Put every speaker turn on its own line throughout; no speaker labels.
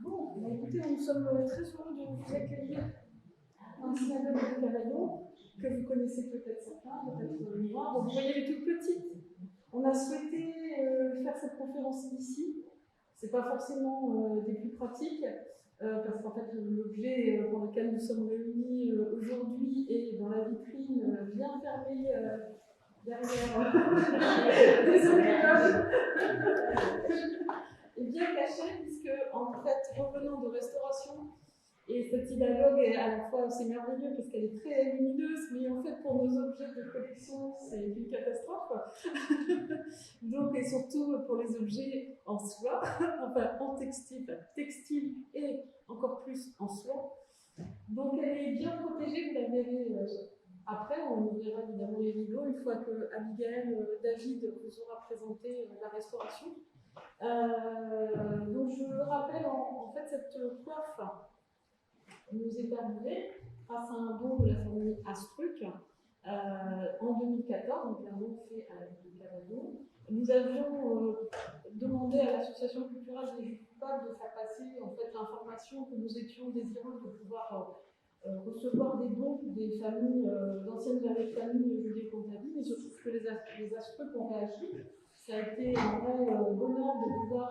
Bon, bah écoutez, nous sommes très heureux de vous accueillir dans un synagogue de Cavaillon, que vous connaissez peut-être certains, peut-être moins. Bon, vous voyez, elle est toute petite. On a souhaité faire cette conférence ici. Ce n'est pas forcément des plus pratiques, parce qu'en fait, l'objet pour lequel nous sommes réunis aujourd'hui est dans la vitrine, bien fermée derrière. Désolée, et bien caché, puisque en fait, revenant de restauration, et cette synagogue est à la fois assez merveilleuse parce qu'elle est très lumineuse, mais en fait pour nos objets de collection c'est une catastrophe. Donc, et surtout pour les objets en soie, enfin en textile et encore plus en soie. Donc elle est bien protégée, vous la verrez après, on verra évidemment les vidéos une fois que Abigail, David vous aura présenté la restauration. Donc je rappelle en fait cette coiffe nous est arrivée grâce à un don de la famille Astruc en 2014, donc un don fait à la ville de Cavaillon. Nous avions demandé à l'association culturelle des Juifs coupables de faire passer en fait l'information que nous étions désireux de pouvoir recevoir des dons des familles, d'anciennes familles judéo-comtadines, et je trouve que les Astruc ont réagi. Ça a été un vrai bonheur de pouvoir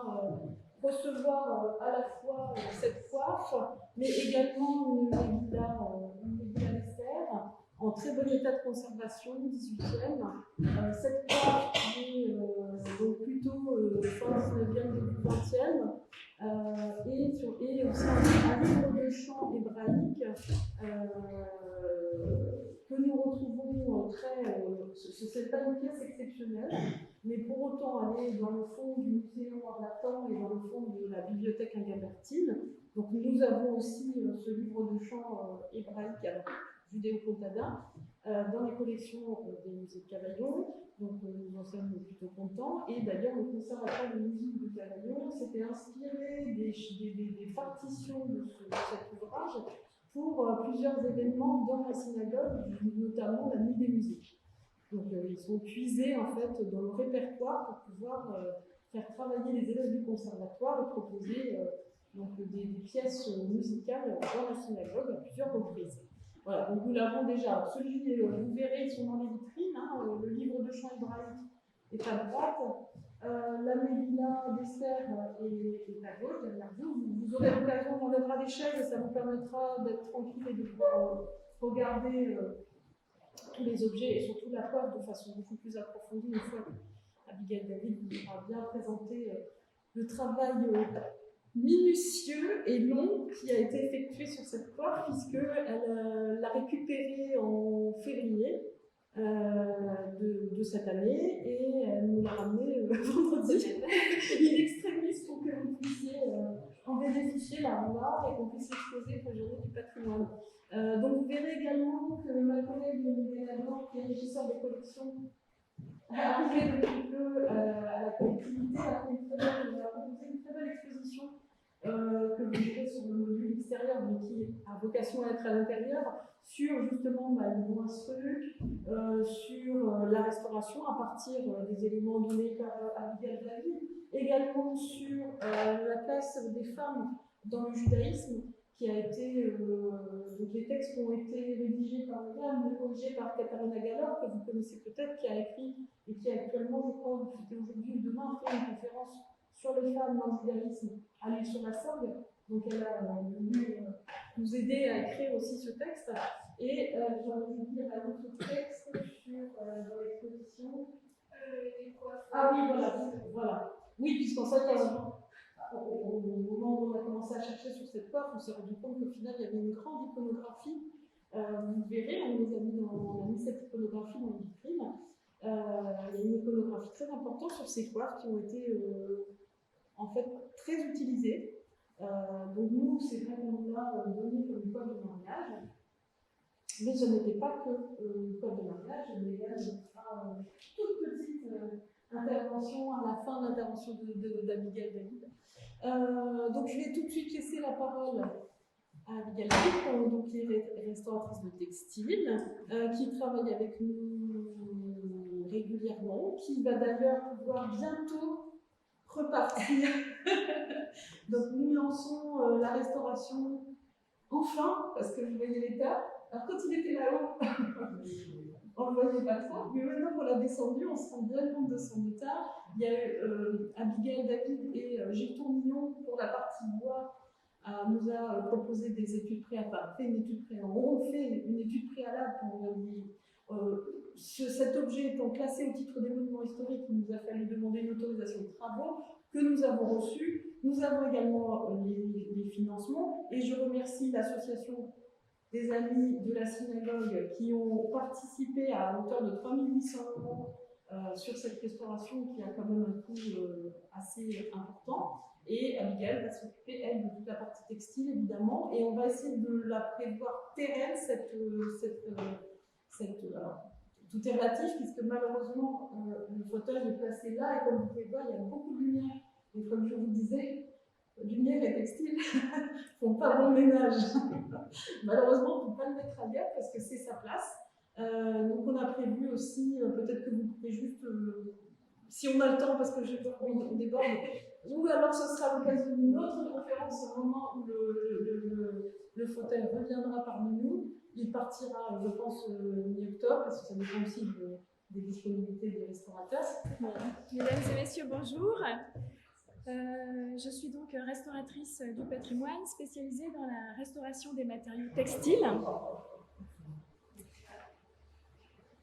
recevoir à la fois cette coiffe, mais également une Megillah Esther en très bon état de conservation, 18e. Cette coiffe qui est donc plutôt fin 19e, début 20e, et aussi un livre de chant hébraïque que nous retrouvons ce n'est pas une pièce exceptionnelle, mais pour autant aller dans le fond du musée Warlatan et dans le fond de la bibliothèque Ingabertine. Donc nous avons aussi ce livre de chant hébraïque, judéo-comtadin, dans les collections des musées de Cavaillon. Donc nous en sommes plutôt contents. Et d'ailleurs, le conservatoire de musique de Cavaillon s'était inspiré des partitions de cet ouvrage pour plusieurs événements dans la synagogue, notamment la nuit des musiques. Donc ils sont puisés en fait dans le répertoire pour pouvoir faire travailler les élèves du conservatoire et proposer donc, des pièces musicales dans la synagogue à plusieurs reprises. Voilà, donc nous l'avons déjà. Celui, vous verrez, ils sont dans les vitrines. Le livre de chant hébraïque est à droite. La Megillah d'Esther est à gauche, derrière vous. Vous aurez l'occasion, on enlèvera des chaises et ça vous permettra d'être tranquille et de pouvoir regarder tous les objets et surtout la coiffe de façon beaucoup plus approfondie une fois qu'Abigail David vous aura bien présenté le travail minutieux et long qui a été effectué sur cette coiffe, puisqu'elle l'a récupérée en février de cette année et elle nous l'a ramenée vendredi in extremis pour que vous puissiez en bénéficier là en bas et qu'on puisse l'exposer pour la journée du patrimoine. Donc vous verrez également que ma collègue Mélanie Blanc, qui est régisseur des collections, arrivé depuis peu à la collectivité, a proposé une très belle exposition que vous verrez sur le module extérieur, mais qui a vocation à être à l'intérieur, sur justement le bon truc, sur la restauration à partir des éléments donnés par Abigail David, également sur la place des femmes dans le judaïsme, qui a été, donc les textes ont été rédigés par Madame, corrigés par Katharina Gallor, que vous connaissez peut-être, qui a écrit et qui actuellement, je crois, c'était aujourd'hui ou demain, fait une conférence sur les femmes dans le judaïsme à l'Île-sur-la-Sorgue. Donc elle a voulu nous aider à écrire aussi ce texte. Et j'ai envie de dire un autre texte dans l'exposition. Ah oui, voilà. Oui, puisqu'en fait, au moment où on a commencé à chercher sur cette coiffe, on s'est rendu compte qu'au final, il y avait une grande iconographie. Vous verrez, on a mis cette iconographie dans les vitrines. Il y a une iconographie très importante sur ces coiffes qui ont été en fait très utilisées. Donc nous, c'est vrai qu'on nous l'a donné comme une coiffe de mariage. Mais ce n'était pas que une coiffe de mariage, mais également une toute petite intervention à la fin de l'intervention d'Abigail David. Donc je vais tout de suite laisser la parole à Abigail David, donc, qui est restauratrice de textile, qui travaille avec nous régulièrement, qui va d'ailleurs pouvoir bientôt repartir. Donc nous lançons la restauration enfin, parce que je voyais l'état. Alors quand il était là-haut, on ne le voyait pas trop, mais maintenant qu'on l'a descendu, on se rend bien compte de son état. Il y a eu Abigail David et Gilles Tourmillon pour la partie bois nous a proposé des études préalables, fait une étude préalable. On fait une étude préalable pour cet objet étant classé au titre des monuments historiques, il nous a fallu demander une autorisation de travaux que nous avons reçue. Nous avons également les financements et je remercie l'association des amis de la synagogue qui ont participé à hauteur de 3 800 € sur cette restauration qui a quand même un coût assez important. Et Abigail va s'occuper, elle, de toute la partie textile, évidemment, et on va essayer de la prévoir pérenne, alors, tout est relatif, puisque malheureusement, le fauteuil est placé là, et comme vous pouvez voir, il y a beaucoup de lumière. Et comme je vous disais, lumière et textile ne font pas bon ménage. Malheureusement, on ne peut pas le mettre ailleurs, parce que c'est sa place. Donc on a prévu aussi, peut-être que vous pouvez juste, si on a le temps, parce que je vois qu'on déborde, ou alors ce sera l'occasion d'une autre conférence au moment où le fauteuil reviendra parmi nous. Il partira, je pense, mi-octobre, parce que ça dépend aussi des disponibilités des restaurateurs.
Mesdames et messieurs, bonjour. Je suis donc restauratrice du patrimoine, spécialisée dans la restauration des matériaux textiles.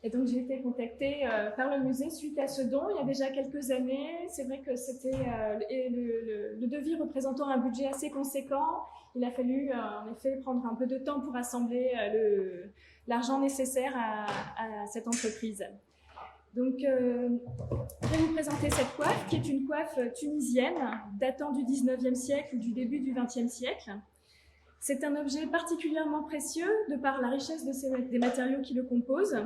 Et donc j'ai été contactée par le musée suite à ce don il y a déjà quelques années. C'est vrai que c'était le devis représentant un budget assez conséquent. Il a fallu en effet prendre un peu de temps pour assembler l'argent nécessaire à cette entreprise. Donc je vais vous présenter cette coiffe qui est une coiffe tunisienne datant du 19e siècle ou du début du 20e siècle. C'est un objet particulièrement précieux de par la richesse des matériaux qui le composent,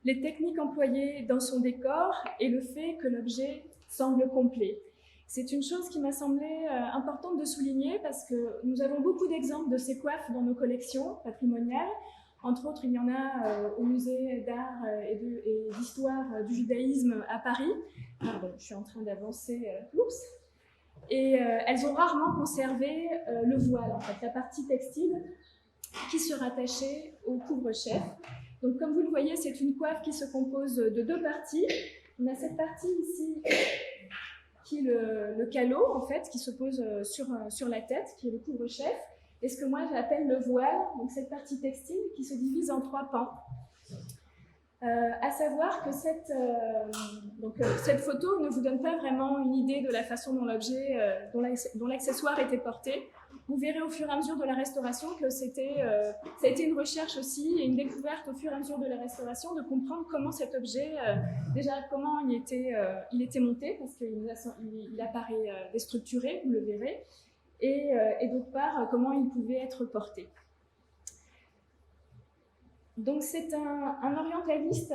les techniques employées dans son décor et le fait que l'objet semble complet. C'est une chose qui m'a semblé importante de souligner parce que nous avons beaucoup d'exemples de ces coiffes dans nos collections patrimoniales. Entre autres, il y en a au musée d'art et d'histoire du judaïsme à Paris. Pardon, je suis en train d'avancer. Oups. Et elles ont rarement conservé le voile, en fait, la partie textile qui se rattachait au couvre-chef. Donc, comme vous le voyez, c'est une coiffe qui se compose de deux parties. On a cette partie ici qui est le calot, en fait, qui se pose sur la tête, qui est le couvre-chef, et ce que moi j'appelle le voile, donc cette partie textile qui se divise en trois pans. À savoir que cette photo ne vous donne pas vraiment une idée de la façon dont l'objet, dont l'accessoire était porté. Vous verrez au fur et à mesure de la restauration que ça a été une recherche aussi et une découverte au fur et à mesure de la restauration de comprendre comment cet objet, déjà comment il était monté, parce qu'il apparaît déstructuré, vous le verrez, et d'autre part comment il pouvait être porté. Donc c'est un orientaliste,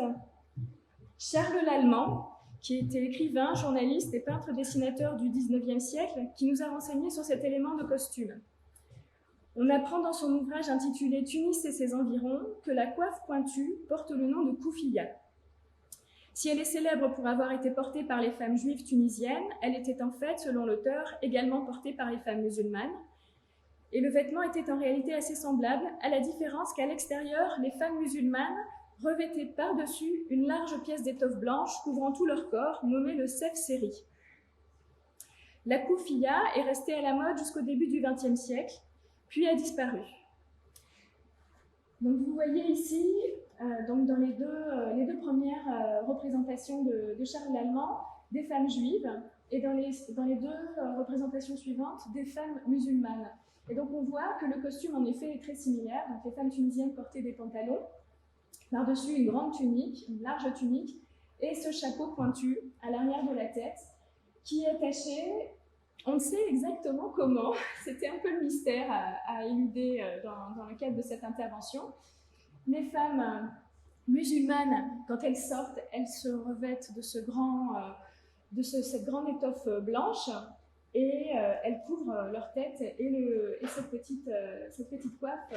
Charles Lallemand, qui était écrivain, journaliste et peintre dessinateur du 19e siècle, qui nous a renseigné sur cet élément de costume. On apprend dans son ouvrage intitulé « Tunis et ses environs » que la coiffe pointue porte le nom de koufiya. Si elle est célèbre pour avoir été portée par les femmes juives tunisiennes, elle était en fait, selon l'auteur, également portée par les femmes musulmanes. Et le vêtement était en réalité assez semblable, à la différence qu'à l'extérieur, les femmes musulmanes revêtaient par-dessus une large pièce d'étoffe blanche couvrant tout leur corps, nommée le sef-séri. La koufiya est restée à la mode jusqu'au début du XXe siècle, puis a disparu. Donc vous voyez ici, donc dans les deux premières représentations de Charles Lallemand, des femmes juives, et dans les deux représentations suivantes, des femmes musulmanes. Et donc on voit que le costume en effet est très similaire. Donc les femmes tunisiennes portaient des pantalons, par-dessus une grande tunique, une large tunique, et ce chapeau pointu à l'arrière de la tête, qui est attaché, on ne sait exactement comment, c'était un peu le mystère à éluder dans le cadre de cette intervention. Les femmes musulmanes, quand elles sortent, elles se revêtent de cette grande étoffe blanche, et elles couvrent leur tête et cette petite coiffe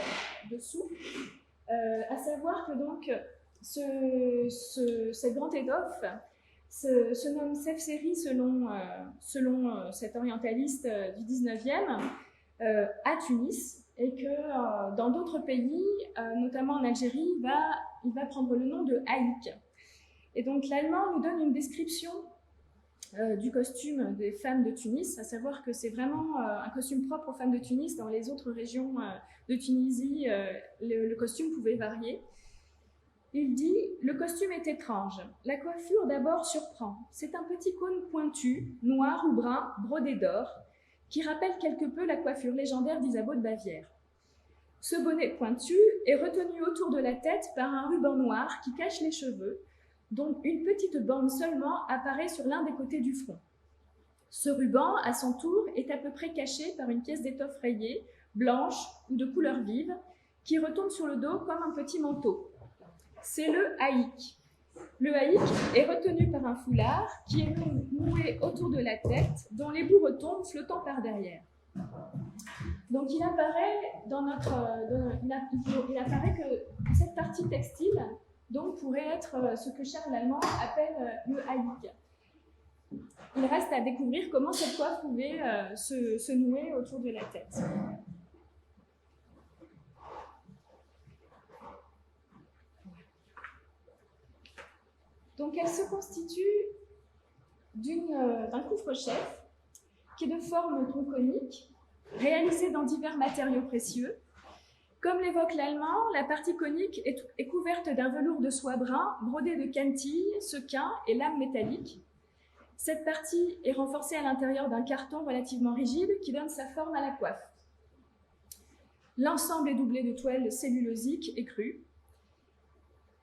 dessous. À savoir que donc cette grande étoffe se nomme Sefseri selon cet orientaliste du 19e à Tunis, et que dans d'autres pays, notamment en Algérie, il va prendre le nom de haïk. Et donc l'allemand nous donne une description du costume des femmes de Tunis, à savoir que c'est vraiment un costume propre aux femmes de Tunis. Dans les autres régions de Tunisie, le costume pouvait varier. Il dit « Le costume est étrange. La coiffure d'abord surprend. C'est un petit cône pointu, noir ou brun, brodé d'or, qui rappelle quelque peu la coiffure légendaire d'Isabeau de Bavière. Ce bonnet pointu est retenu autour de la tête par un ruban noir qui cache les cheveux, dont une petite bande seulement apparaît sur l'un des côtés du front. Ce ruban, à son tour, est à peu près caché par une pièce d'étoffe rayée, blanche ou de couleur vive, qui retombe sur le dos comme un petit manteau. C'est le haïk. Le haïk est retenu par un foulard qui est noué autour de la tête, dont les bouts retombent flottant par derrière. Donc il apparaît il apparaît que cette partie textile donc pourrait être ce que Charles Lallemand appelle le haïk. Il reste à découvrir comment cette coiffe pouvait se nouer autour de la tête. Donc elle se constitue d'un couvre-chef qui est de forme tronconique, réalisé dans divers matériaux précieux. Comme l'évoque l'allemand, la partie conique est couverte d'un velours de soie brun brodé de quentilles, sequins et lames métalliques. Cette partie est renforcée à l'intérieur d'un carton relativement rigide qui donne sa forme à la coiffe. L'ensemble est doublé de toile cellulosique et crue.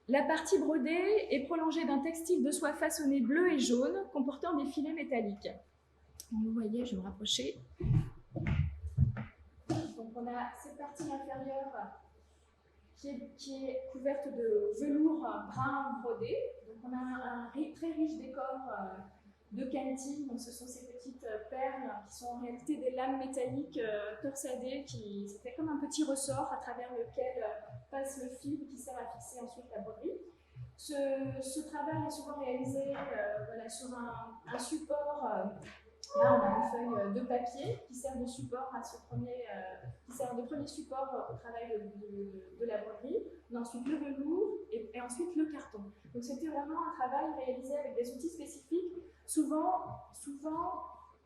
La partie brodée est prolongée d'un textile de soie façonné bleu et jaune comportant des filets métalliques. Vous voyez, je vais me rapprocher. Donc on a cette partie inférieure qui est couverte de velours brun brodé. Donc on a un très riche décor de quentilles. Donc ce sont ces petites perles qui sont en réalité des lames métalliques torsadées. C'était comme un petit ressort à travers lequel passe le fil qui sert à fixer ensuite la broderie. Ce travail est souvent réalisé sur un support. Là, on a une feuille de papier qui sert de support à qui sert de premier support au travail de la broderie. On a ensuite le velours et ensuite le carton. Donc c'était vraiment un travail réalisé avec des outils spécifiques, souvent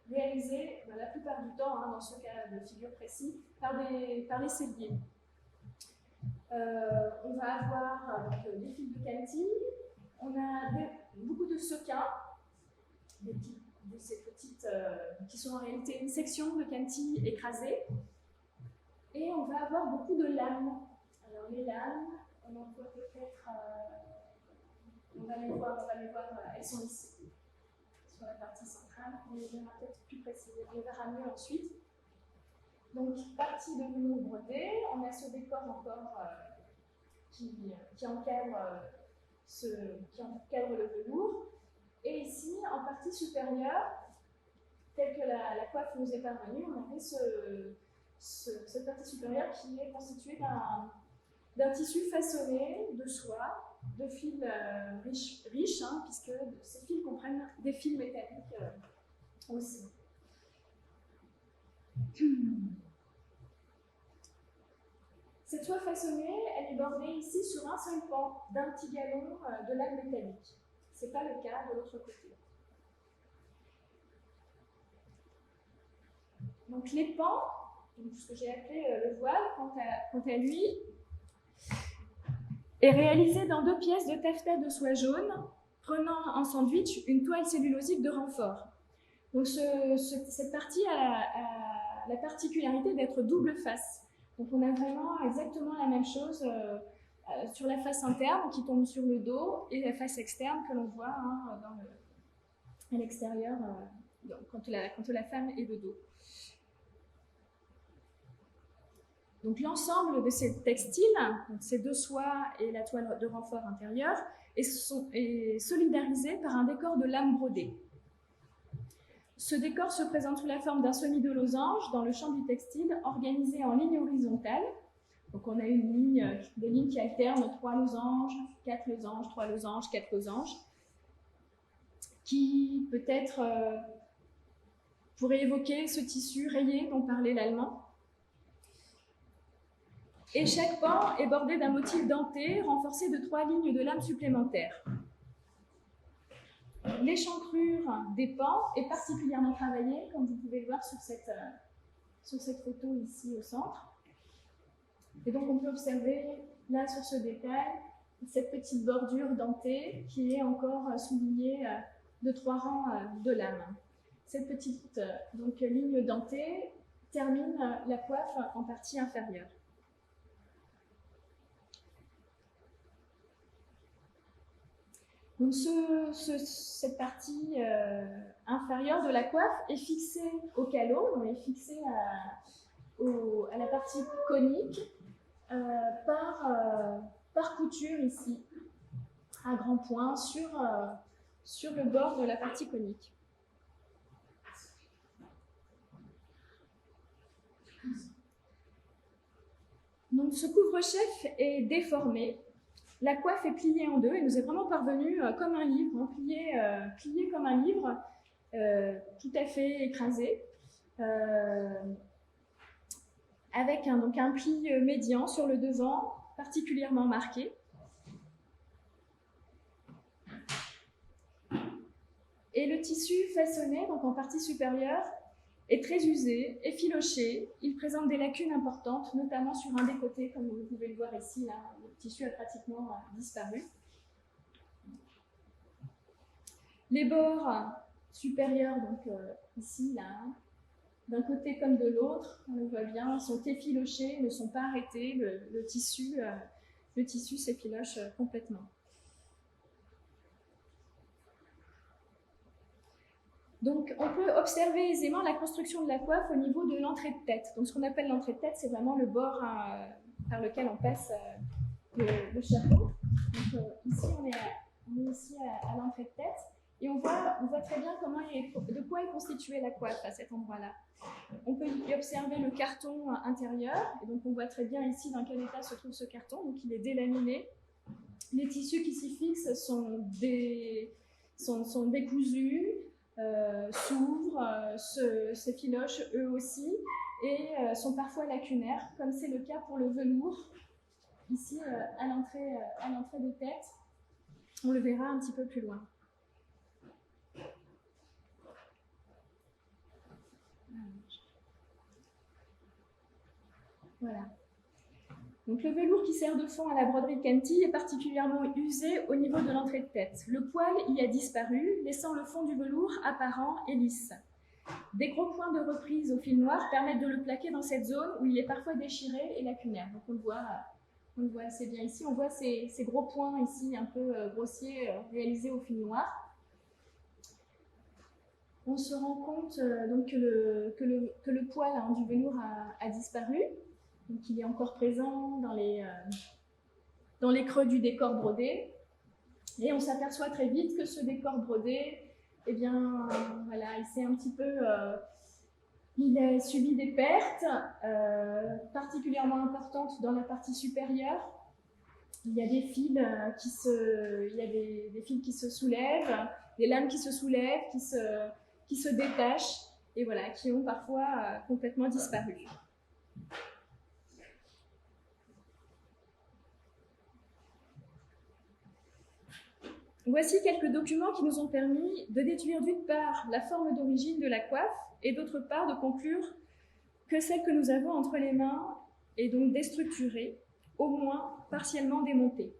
réalisés, la plupart du temps, dans ce cas de figure précis, par les selliers. On va avoir des fils de quentilles, on a beaucoup de sequins, de ces petites qui sont en réalité une section de quentilles écrasées, et on va avoir beaucoup de lames. Alors les lames, on en voit peut-être, on va les voir, elles sont ici, sur la partie centrale, on les verra peut-être plus précisément, on les verra mieux ensuite. Donc, partie de velours brodé, on a ce décor encore qui encadre le velours. Et ici, en partie supérieure, telle que la coiffe nous est parvenue, on avait cette partie supérieure qui est constituée d'un tissu façonné de soie, de fils riches, puisque ces fils comprennent des fils métalliques aussi. Cette soie façonnée, elle est bordée ici sur un seul pan d'un petit galon de laine métallique. Ce n'est pas le cas de l'autre côté. Donc les pans, ce que j'ai appelé le voile, quant à lui, est réalisé dans 2 pièces de taffetas de soie jaune, prenant en sandwich une toile cellulosique de renfort. Donc cette partie a la particularité d'être double face. Donc on a vraiment exactement la même chose sur la face interne qui tombe sur le dos et la face externe que l'on voit à l'extérieur quand la femme est de dos. Donc l'ensemble de ces textiles, donc ces 2 soies et la toile de renfort intérieure, est solidarisé par un décor de lames brodées. Ce décor se présente sous la forme d'un semis de losange dans le champ du textile, organisé en ligne horizontale. Donc on a des lignes qui alternent 3 losanges, 4 losanges, 3 losanges, 4 losanges. qui peut-être pourrait évoquer ce tissu rayé dont parlait l'allemand. Et chaque pan est bordé d'un motif denté renforcé de 3 lignes de lames supplémentaires. L'échancrure des pans est particulièrement travaillée, comme vous pouvez le voir sur cette photo ici au centre. Et donc on peut observer là sur ce détail cette petite bordure dentée qui est encore soulignée de 3 rangs de lames. Cette petite ligne dentée termine la coiffe en partie inférieure. Donc cette partie inférieure de la coiffe est fixée au calot, donc est fixée à la partie conique par couture ici, à grands points, sur le bord de la partie conique. Donc ce couvre-chef est déformé. La coiffe est pliée en deux et nous est vraiment parvenue comme un livre, hein, plié comme un livre, tout à fait écrasé, avec un pli médian sur le devant, particulièrement marqué. Et le tissu façonné, donc en partie supérieure, est très usé, effiloché. Il présente des lacunes importantes, notamment sur un des côtés, comme vous pouvez le voir ici. Là, le tissu a pratiquement disparu. Les bords supérieurs, donc ici, là, d'un côté comme de l'autre, on le voit bien, sont effilochés, ne sont pas arrêtés. Le tissu s'effiloche complètement. Donc, on peut observer aisément la construction de la coiffe au niveau de l'entrée de tête. Donc, ce qu'on appelle l'entrée de tête, c'est vraiment le bord par lequel on passe le chapeau. Donc, ici, on est ici à l'entrée de tête. Et on voit très bien de quoi est constituée la coiffe à cet endroit-là. On peut y observer le carton intérieur. Et donc, on voit très bien ici dans quel état se trouve ce carton. Donc, il est délaminé. Les tissus qui s'y fixent sont décousus. S'ouvrent, s'effilochent eux aussi et sont parfois lacunaires, comme c'est le cas pour le velours, ici à l'entrée de tête. On le verra un petit peu plus loin. Voilà. Donc le velours qui sert de fond à la broderie Canty est particulièrement usé au niveau de l'entrée de tête. Le poil y a disparu, laissant le fond du velours apparent et lisse. Des gros points de reprise au fil noir permettent de le plaquer dans cette zone où il est parfois déchiré et lacunaire. Donc on le voit assez bien ici. On voit ces gros points ici un peu grossiers réalisés au fil noir. On se rend compte donc que le poil du velours a disparu. Donc, il est encore présent dans les creux du décor brodé. Et on s'aperçoit très vite que ce décor brodé, eh bien, voilà, il s'est un petit peu... il a subi des pertes particulièrement importantes dans la partie supérieure. Il y a des fils qui se soulèvent, des lames qui se soulèvent, qui se détachent, et voilà, qui ont parfois complètement disparu. Voici quelques documents qui nous ont permis de déduire d'une part la forme d'origine de la coiffe et d'autre part de conclure que celle que nous avons entre les mains est donc déstructurée, au moins partiellement démontée.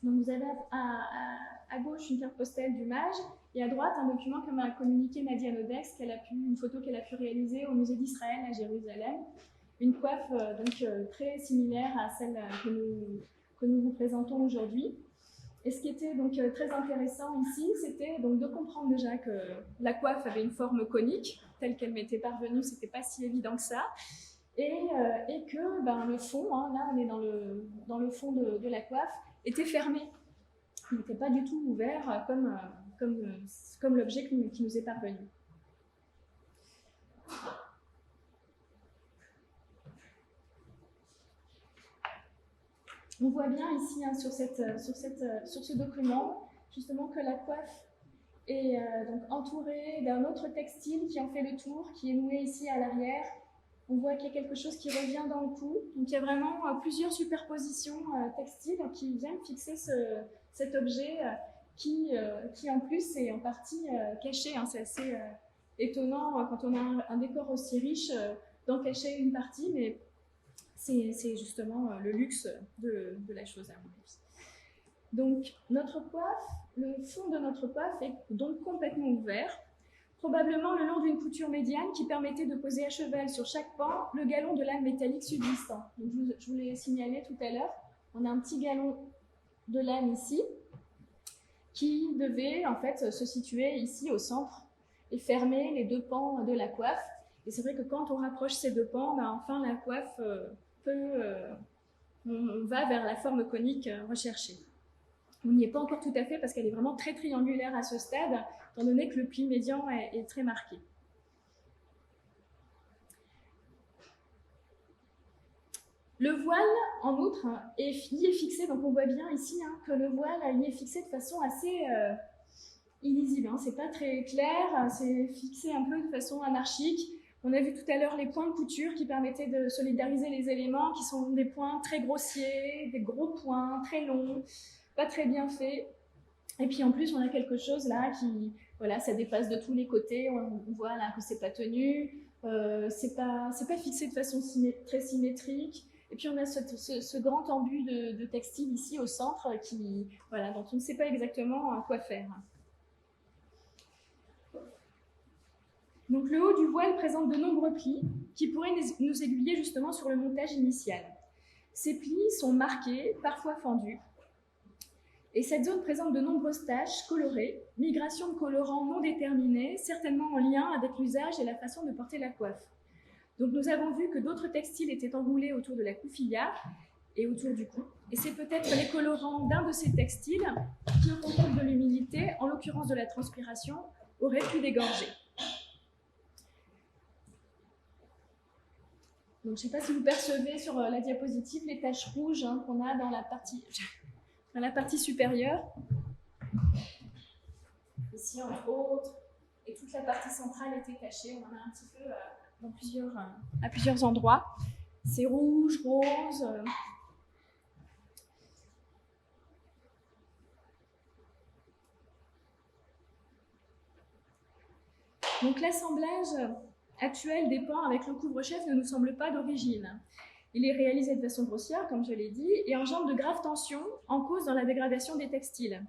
Donc vous avez à gauche une carte postale du mage et à droite un document que m'a communiqué Nadia Nodex, une photo qu'elle a pu réaliser au musée d'Israël à Jérusalem. Une coiffe très similaire à celle que nous vous présentons aujourd'hui. Et ce qui était donc très intéressant ici, c'était donc de comprendre déjà que la coiffe avait une forme conique, telle qu'elle m'était parvenue, c'était pas si évident que ça, et que le fond, là on est dans le fond de la coiffe, était fermé. Il n'était pas du tout ouvert comme l'objet qui nous est parvenu. On voit bien ici sur ce document justement que la coiffe et donc entouré d'un autre textile qui en fait le tour, qui est noué ici à l'arrière. On voit qu'il y a quelque chose qui revient dans le cou. Donc il y a vraiment plusieurs superpositions textiles qui viennent fixer cet objet qui en plus est en partie caché. Hein. C'est assez étonnant quand on a un décor aussi riche d'en cacher une partie, mais c'est justement le luxe de la chose à mon avis. Donc notre coiffe, le fond de notre coiffe est donc complètement ouvert, probablement le long d'une couture médiane qui permettait de poser à cheval sur chaque pan le galon de lame métallique subsistant. Donc, je vous l'ai signalé tout à l'heure, on a un petit galon de lame ici qui devait en fait se situer ici au centre et fermer les deux pans de la coiffe. Et c'est vrai que quand on rapproche ces deux pans, enfin la coiffe on va vers la forme conique recherchée. On n'y est pas encore tout à fait parce qu'elle est vraiment très triangulaire à ce stade, étant donné que le pli médian est très marqué. Le voile, en outre, est fixé, donc on voit bien ici que le voile il est fixé de façon assez illisible. C'est pas très clair, c'est fixé un peu de façon anarchique. On a vu tout à l'heure les points de couture qui permettaient de solidariser les éléments, qui sont des points très grossiers, des gros points très longs, pas très bien faits. Et puis en plus, on a quelque chose là qui, voilà, ça dépasse de tous les côtés. On voit là que c'est pas tenu, c'est pas fixé de façon très symétrique. Et puis on a ce grand embu de textile ici au centre qui, voilà, dont on ne sait pas exactement quoi faire. Donc le haut du voile présente de nombreux plis qui pourraient nous aiguiller justement sur le montage initial. Ces plis sont marqués, parfois fendus. Et cette zone présente de nombreuses taches colorées, migration de colorants non déterminés, certainement en lien avec l'usage et la façon de porter la coiffe. Donc nous avons vu que d'autres textiles étaient enroulés autour de la couffiya et autour du cou. Et c'est peut-être les colorants d'un de ces textiles qui, au contact de l'humidité, en l'occurrence de la transpiration, auraient pu dégorger. Donc, je ne sais pas si vous percevez sur la diapositive les taches rouges qu'on a dans la partie supérieure. Ici, entre autres, et toute la partie centrale était cachée. On en a un petit peu à plusieurs endroits. C'est rouge, rose. Donc, l'assemblage actuel des pans avec le couvre-chef ne nous semble pas d'origine. Il est réalisé de façon grossière, comme je l'ai dit, et engendre de graves tensions en cause dans la dégradation des textiles.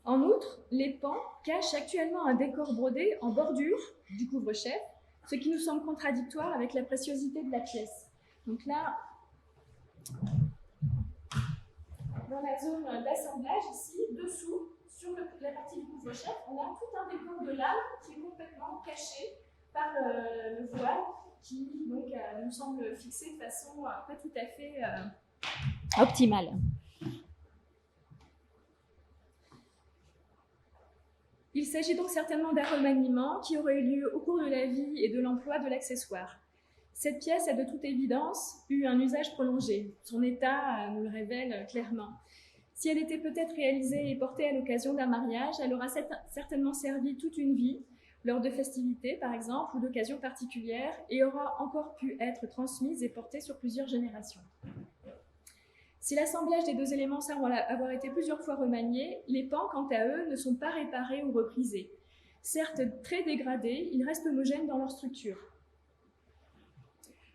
En outre, les pans cachent actuellement un décor brodé en bordure du couvre-chef, ce qui nous semble contradictoire avec la préciosité de la pièce. Donc là, dans la zone d'assemblage, ici, dessous, sur la partie du couvre-chef, on a tout un décor de lame qui est complètement caché par le voile qui donc, nous semble fixé de façon pas tout à fait optimale. Il s'agit donc certainement d'un remaniement qui aurait eu lieu au cours de la vie et de l'emploi de l'accessoire. Cette pièce a de toute évidence eu un usage prolongé. Son état nous le révèle clairement. Si elle était peut-être réalisée et portée à l'occasion d'un mariage, elle aura certainement servi toute une vie, lors de festivités par exemple, ou d'occasions particulières, et aura encore pu être transmise et portée sur plusieurs générations. Si l'assemblage des deux éléments semble avoir été plusieurs fois remanié, les pans, quant à eux, ne sont pas réparés ou reprisés. Certes très dégradés, ils restent homogènes dans leur structure.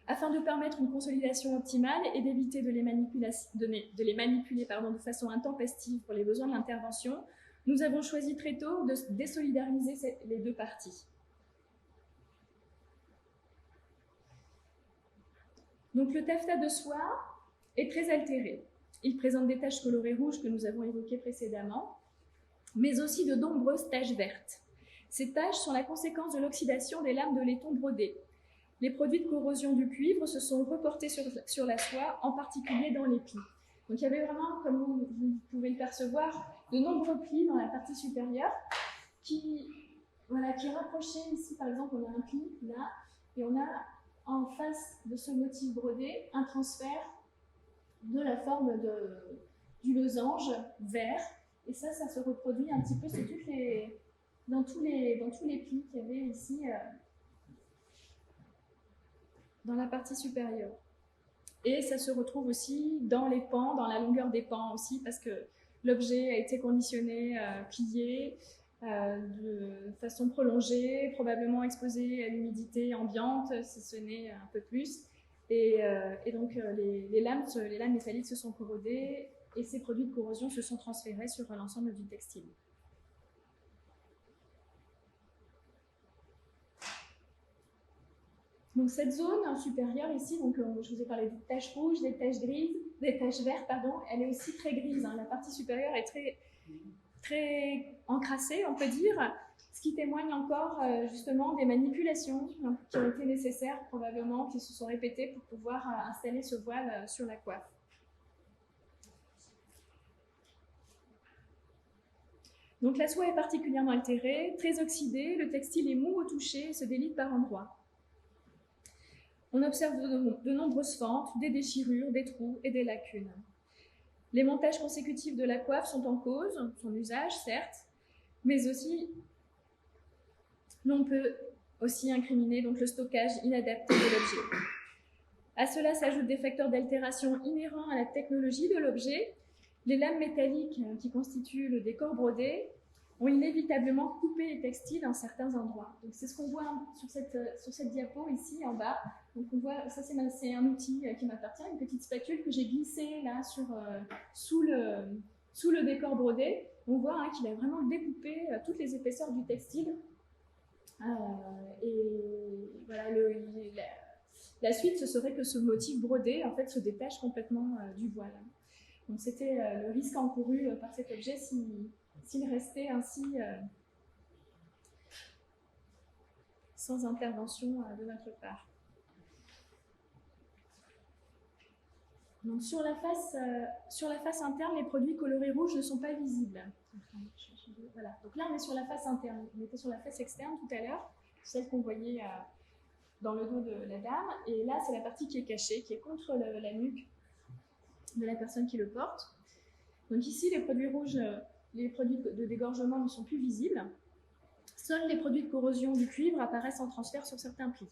Afin de permettre une consolidation optimale et d'éviter de les manipuler de façon intempestive pour les besoins de l'intervention, nous avons choisi très tôt de désolidariser les deux parties. Donc le taffetas de soie est très altéré. Il présente des taches colorées rouges que nous avons évoquées précédemment, mais aussi de nombreuses taches vertes. Ces taches sont la conséquence de l'oxydation des lames de laiton brodées. Les produits de corrosion du cuivre se sont reportés sur la soie, en particulier dans les plis. Donc il y avait vraiment, comme vous pouvez le percevoir, de nombreux plis dans la partie supérieure qui rapprochaient ici, par exemple, on a un pli là, et on a en face de ce motif brodé un transfert de la forme du losange vert. Et ça se reproduit un petit peu sur dans tous les plis qu'il y avait ici dans la partie supérieure. Et ça se retrouve aussi dans les pans, dans la longueur des pans aussi, parce que l'objet a été conditionné, plié de façon prolongée, probablement exposé à l'humidité ambiante, si ce n'est un peu plus. Et donc les lames métalliques se sont corrodées et ces produits de corrosion se sont transférés sur l'ensemble du textile. Donc cette zone supérieure ici, donc, je vous ai parlé des taches rouges, des taches grises, des taches vertes, pardon, elle est aussi très grise. Hein. La partie supérieure est très encrassée, on peut dire, ce qui témoigne encore justement des manipulations qui ont été nécessaires probablement, qui se sont répétées pour pouvoir installer ce voile sur la coiffe. Donc la soie est particulièrement altérée, très oxydée, le textile est mou au toucher et se délite par endroits. On observe de nombreuses fentes, des déchirures, des trous et des lacunes. Les montages consécutifs de la coiffe sont en cause, son usage certes, mais aussi l'on peut aussi incriminer donc, le stockage inadapté de l'objet. À cela s'ajoutent des facteurs d'altération inhérents à la technologie de l'objet. Les lames métalliques qui constituent le décor brodé ont inévitablement coupé les textiles en certains endroits. Donc c'est ce qu'on voit sur cette diapo ici en bas. Donc on voit, ça c'est un outil qui m'appartient, une petite spatule que j'ai glissée là sous le décor brodé. On voit hein, qu'il a vraiment découpé toutes les épaisseurs du textile. Et voilà, la suite, ce serait que ce motif brodé en fait se détache complètement du voile. Donc c'était le risque encouru par cet objet s'il restait ainsi sans intervention de notre part. Donc sur la face interne, les produits colorés rouges ne sont pas visibles. Voilà. Donc là, on est sur la face interne. On était sur la face externe tout à l'heure, celle qu'on voyait dans le dos de la dame. Et là, c'est la partie qui est cachée, qui est contre la nuque de la personne qui le porte. Donc ici, les produits rouges, les produits de dégorgement ne sont plus visibles. Seuls les produits de corrosion du cuivre apparaissent en transfert sur certains plis.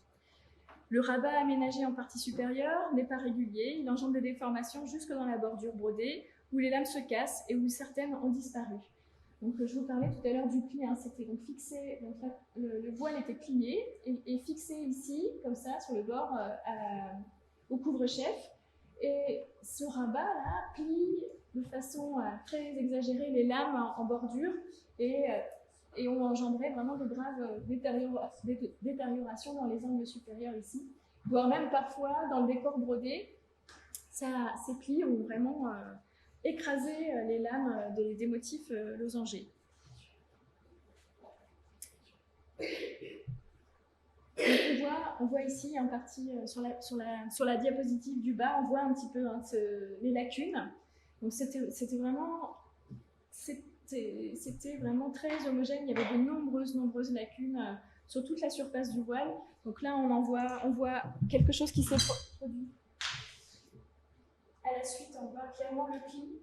Le rabat aménagé en partie supérieure n'est pas régulier. Il engendre des déformations jusque dans la bordure brodée, où les lames se cassent et où certaines ont disparu. Donc, je vous parlais tout à l'heure du pli, hein, c'était donc fixé, donc là, le voile était plié et fixé ici, comme ça, sur le bord au couvre-chef. Et ce rabat-là plie de façon très exagérée les lames en bordure et ont engendré vraiment de graves détériorations dans les angles supérieurs ici, voire même parfois dans le décor brodé, ces plis ont vraiment écrasé les lames des motifs losangés. On voit ici en partie sur la diapositive du bas, on voit un petit peu hein, les lacunes. Donc c'était vraiment très homogène. Il y avait de nombreuses lacunes sur toute la surface du voile. Donc là, on voit quelque chose qui s'est produit. À la suite, on voit clairement le pli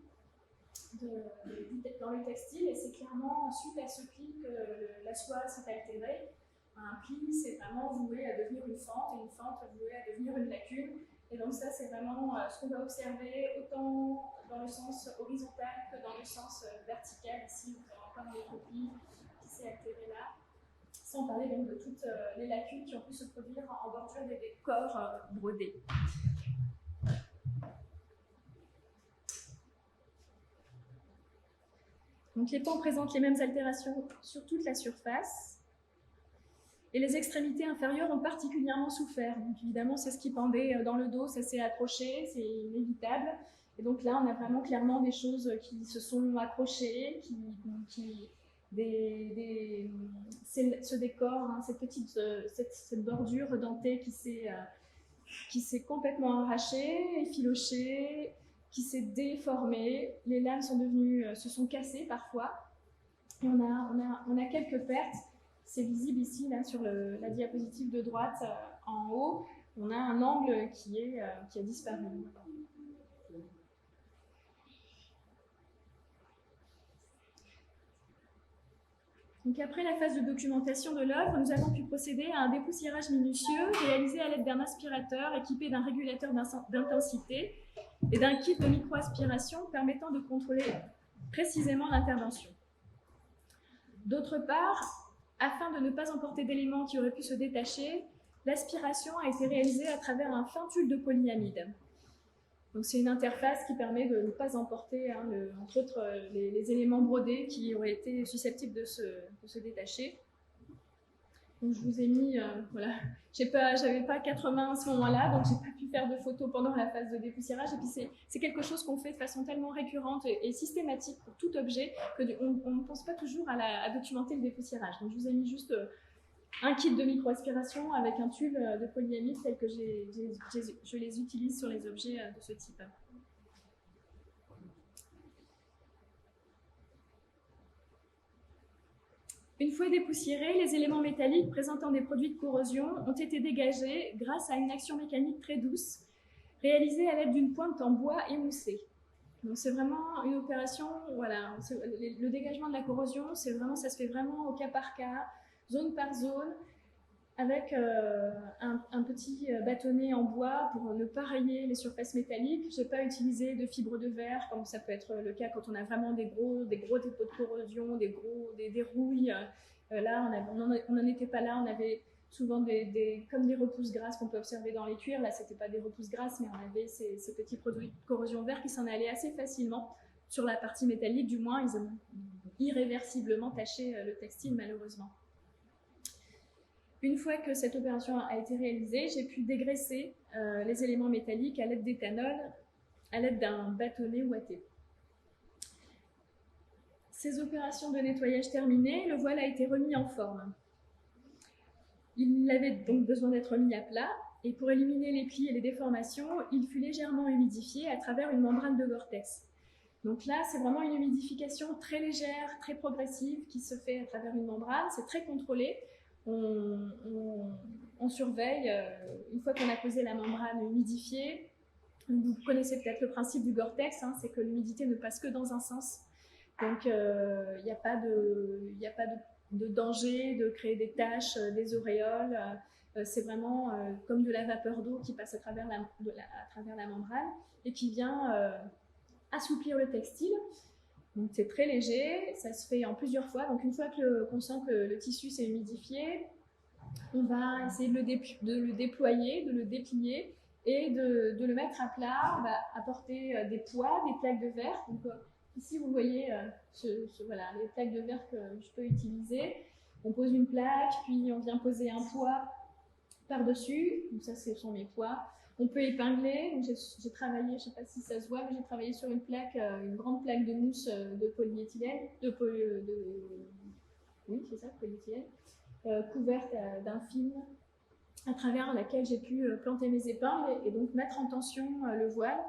dans le textile, et c'est clairement suite à ce pli que la soie s'est altérée. Un pli, c'est vraiment voué à devenir une fente, et une fente vouée à devenir une lacune. Et donc ça, c'est vraiment ce qu'on va observer autant dans le sens horizontal que dans le sens vertical. Ici, vous avez encore un autre pli qui s'est altéré là, sans parler donc de toutes les lacunes qui ont pu se produire en bordure des décors brodés. Donc les pans présentent les mêmes altérations sur toute la surface. Et les extrémités inférieures ont particulièrement souffert. Donc évidemment, c'est ce qui pendait dans le dos, ça s'est accroché, c'est inévitable. Et donc là, on a vraiment clairement des choses qui se sont accrochées, ce décor, hein, cette bordure dentée qui s'est complètement arrachée, effilochée, qui s'est déformée. Les lames se sont cassées parfois. Et on a quelques pertes. C'est visible ici, là, sur la diapositive de droite, en haut. On a un angle qui a disparu. Donc après la phase de documentation de l'œuvre, nous avons pu procéder à un dépoussiérage minutieux réalisé à l'aide d'un aspirateur équipé d'un régulateur d'intensité et d'un kit de micro-aspiration permettant de contrôler précisément l'intervention. D'autre part, afin de ne pas emporter d'éléments qui auraient pu se détacher, l'aspiration a été réalisée à travers un fin tube de polyamide. Donc c'est une interface qui permet de ne pas emporter, entre autres, les éléments brodés qui auraient été susceptibles de se détacher. Donc je vous ai mis, voilà, j'avais pas 4 mains à ce moment-là, donc j'ai pas pu faire de photos pendant la phase de dépoussiérage. Et puis c'est quelque chose qu'on fait de façon tellement récurrente et systématique pour tout objet qu'on ne pense pas toujours à documenter le dépoussiérage. Donc je vous ai mis juste un kit de micro-aspiration avec un tube de polyamide tel que je les utilise sur les objets de ce type. Une fois dépoussiérés, les éléments métalliques présentant des produits de corrosion ont été dégagés grâce à une action mécanique très douce, réalisée à l'aide d'une pointe en bois émoussé. Donc c'est vraiment une opération, voilà, le dégagement de la corrosion, ça se fait vraiment au cas par cas, zone par zone, avec un petit bâtonnet en bois pour ne pas rayer les surfaces métalliques. Je n'ai pas utilisé de fibre de verre, comme ça peut être le cas quand on a vraiment des gros dépôts de corrosion, des rouilles. Là, on n'en était pas là, on avait souvent comme des repousses grasses qu'on peut observer dans les cuirs. Là, ce n'était pas des repousses grasses, mais on avait ces petits produits de corrosion vert qui s'en allaient assez facilement sur la partie métallique. Du moins, ils ont irréversiblement taché le textile, malheureusement. Une fois que cette opération a été réalisée, j'ai pu dégraisser les éléments métalliques à l'aide d'éthanol, à l'aide d'un bâtonnet ouaté. Ces opérations de nettoyage terminées, le voile a été remis en forme. Il avait donc besoin d'être mis à plat, et pour éliminer les plis et les déformations, il fut légèrement humidifié à travers une membrane de Gore-Tex. Donc là, c'est vraiment une humidification très légère, très progressive, qui se fait à travers une membrane, c'est très contrôlé. On surveille, une fois qu'on a posé la membrane humidifiée, vous connaissez peut-être le principe du Gore-Tex, c'est que l'humidité ne passe que dans un sens. Donc il n'y a pas de danger de créer des taches, des auréoles. C'est vraiment comme de la vapeur d'eau qui passe à travers la membrane et qui vient assouplir le textile. Donc c'est très léger, ça se fait en plusieurs fois. Donc une fois qu'on sent que le tissu s'est humidifié, on va essayer de le déployer, de le déplier et de le mettre à plat. On va apporter des poids, des plaques de verre. Donc ici vous voyez voilà, les plaques de verre que je peux utiliser. On pose une plaque, puis on vient poser un poids par-dessus. Donc ça, ce sont mes poids. On peut épingler. J'ai travaillé, je ne sais pas si ça se voit, mais j'ai travaillé sur une plaque, une grande plaque de mousse de polyéthylène, oui, c'est ça, polyéthylène, couverte d'un film à travers laquelle j'ai pu planter mes épingles et donc mettre en tension le voile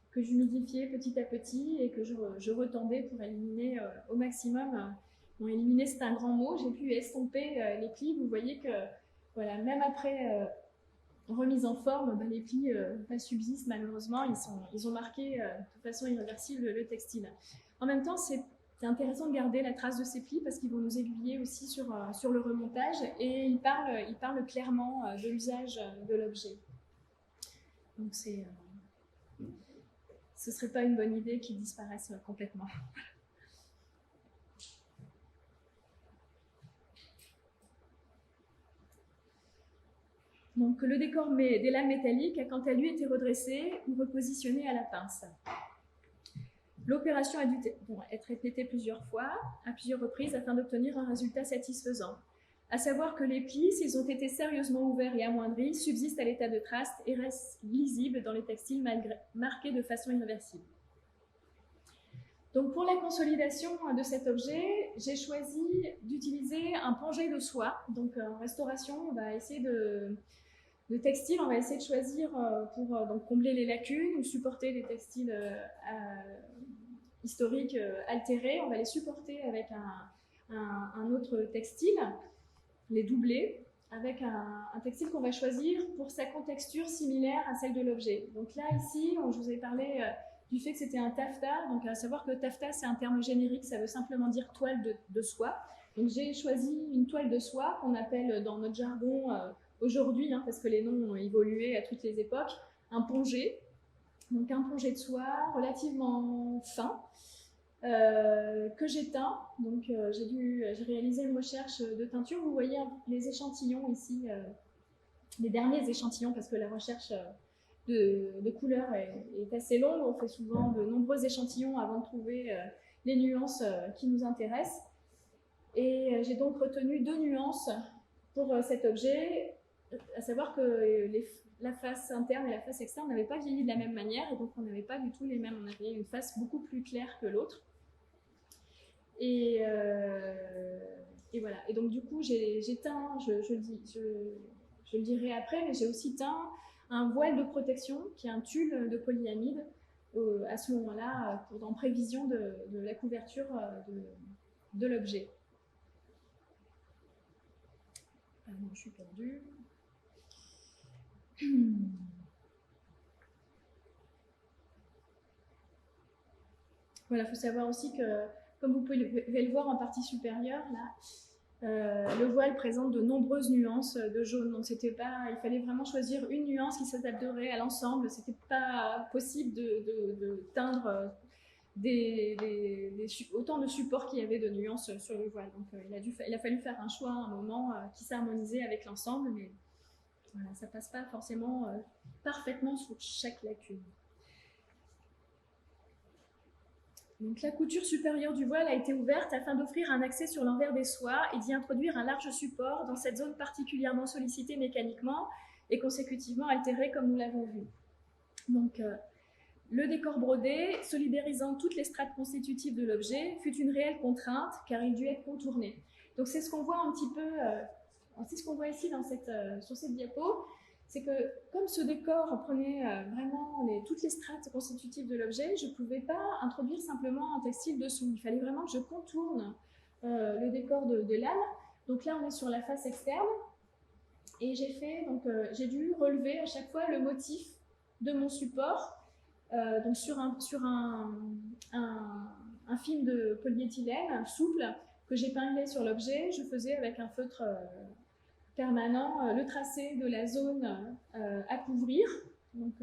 que j'humidifiais petit à petit et que je retendais pour éliminer au maximum. Bon, éliminer, c'est un grand mot. J'ai pu estomper les plis. Vous voyez que voilà, même après remise en forme, les plis subsistent malheureusement. Ils ont marqué de façon irréversible le textile. En même temps, c'est intéressant de garder la trace de ces plis parce qu'ils vont nous aiguiller aussi sur le remontage et ils parlent clairement de l'usage de l'objet. Donc ce ne serait pas une bonne idée qu'ils disparaissent complètement. Donc, le décor des lames métalliques a quant à lui été redressé ou repositionné à la pince. L'opération a dû être répétée plusieurs fois, à plusieurs reprises, afin d'obtenir un résultat satisfaisant. À savoir que les plis, s'ils ont été sérieusement ouverts et amoindris, subsistent à l'état de trace et restent lisibles dans les textiles marqués de façon irréversible. Donc pour la consolidation de cet objet, j'ai choisi d'utiliser un pongé de soie. Donc en restauration, on va essayer de textile, on va essayer de choisir pour donc combler les lacunes ou supporter les textiles historiques altérés. On va les supporter avec un autre textile, les doubler, avec un textile qu'on va choisir pour sa contexture similaire à celle de l'objet. Donc là, ici, je vous ai parlé du fait que c'était un taffetas. Donc à savoir que taffetas, c'est un terme générique, ça veut simplement dire toile de soie. Donc j'ai choisi une toile de soie qu'on appelle dans notre jargon aujourd'hui, parce que les noms ont évolué à toutes les époques, un pongé. Donc un pongé de soie relativement fin que j'ai teint. Donc j'ai réalisé une recherche de teinture. Vous voyez les échantillons ici, les derniers échantillons, parce que la recherche de couleurs est assez longue. On fait souvent de nombreux échantillons avant de trouver les nuances qui nous intéressent. Et j'ai donc retenu 2 nuances pour cet objet, à savoir que la face interne et la face externe n'avaient pas vieilli de la même manière, et donc on n'avait pas du tout les mêmes. On avait une face beaucoup plus claire que l'autre. Et voilà. Et donc du coup, j'ai teint, je le dirai après, mais j'ai aussi teint un voile de protection qui est un tulle de polyamide à ce moment-là, en prévision de la couverture de l'objet. Ah non, je suis perdue. Voilà, il faut savoir aussi que, comme vous pouvez le voir en partie supérieure, là, le voile présente de nombreuses nuances de jaune. Donc il fallait vraiment choisir une nuance qui s'adapterait à l'ensemble. C'était pas possible de teindre autant de supports qu'il y avait de nuances sur le voile. Donc il a fallu faire un choix à un moment qui s'harmonisait avec l'ensemble, mais voilà, ça passe pas forcément parfaitement sur chaque lacune. Donc, la couture supérieure du voile a été ouverte afin d'offrir un accès sur l'envers des soies et d'y introduire un large support dans cette zone particulièrement sollicitée mécaniquement et consécutivement altérée comme nous l'avons vu. Donc, le décor brodé, solidarisant toutes les strates constitutives de l'objet, fut une réelle contrainte car il dut être contourné. Donc c'est ce qu'on voit un petit peu, c'est ce qu'on voit ici sur cette diapo, c'est que comme ce décor prenait vraiment toutes les strates constitutives de l'objet, je ne pouvais pas introduire simplement un textile dessous. Il fallait vraiment que je contourne le décor de l'âme. Donc là on est sur la face externe et j'ai dû relever à chaque fois le motif de mon support. Donc sur un film de polyéthylène souple que j'épinglais sur l'objet, je faisais avec un feutre permanent le tracé de la zone à couvrir. Donc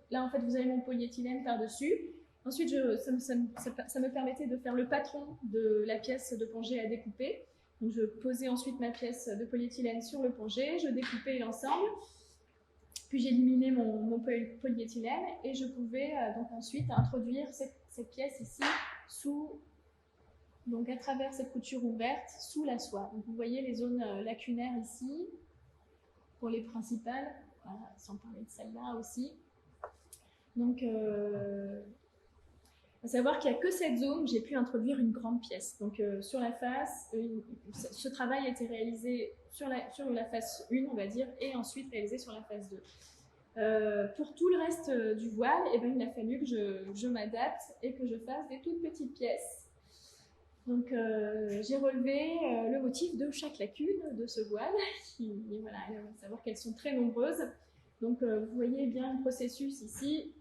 là en fait vous avez mon polyéthylène par-dessus. Ensuite ça me permettait de faire le patron de la pièce de pongé à découper. Donc je posais ensuite ma pièce de polyéthylène sur le pongé, je découpais l'ensemble. Puis j'éliminais mon polyéthylène et je pouvais donc ensuite introduire cette pièce ici donc à travers cette couture ouverte sous la soie. Donc vous voyez les zones lacunaires ici pour les principales, voilà, sans parler de celle-là aussi. Donc à savoir qu'il n'y a que cette zone où j'ai pu introduire une grande pièce. Donc sur la face, ce travail a été réalisé sur la face 1, on va dire, et ensuite réalisé sur la face 2. Pour tout le reste du voile, il a fallu que je m'adapte et que je fasse des toutes petites pièces. Donc j'ai relevé le motif de chaque lacune de ce voile, voilà, il faut savoir qu'elles sont très nombreuses. Donc vous voyez bien le processus ici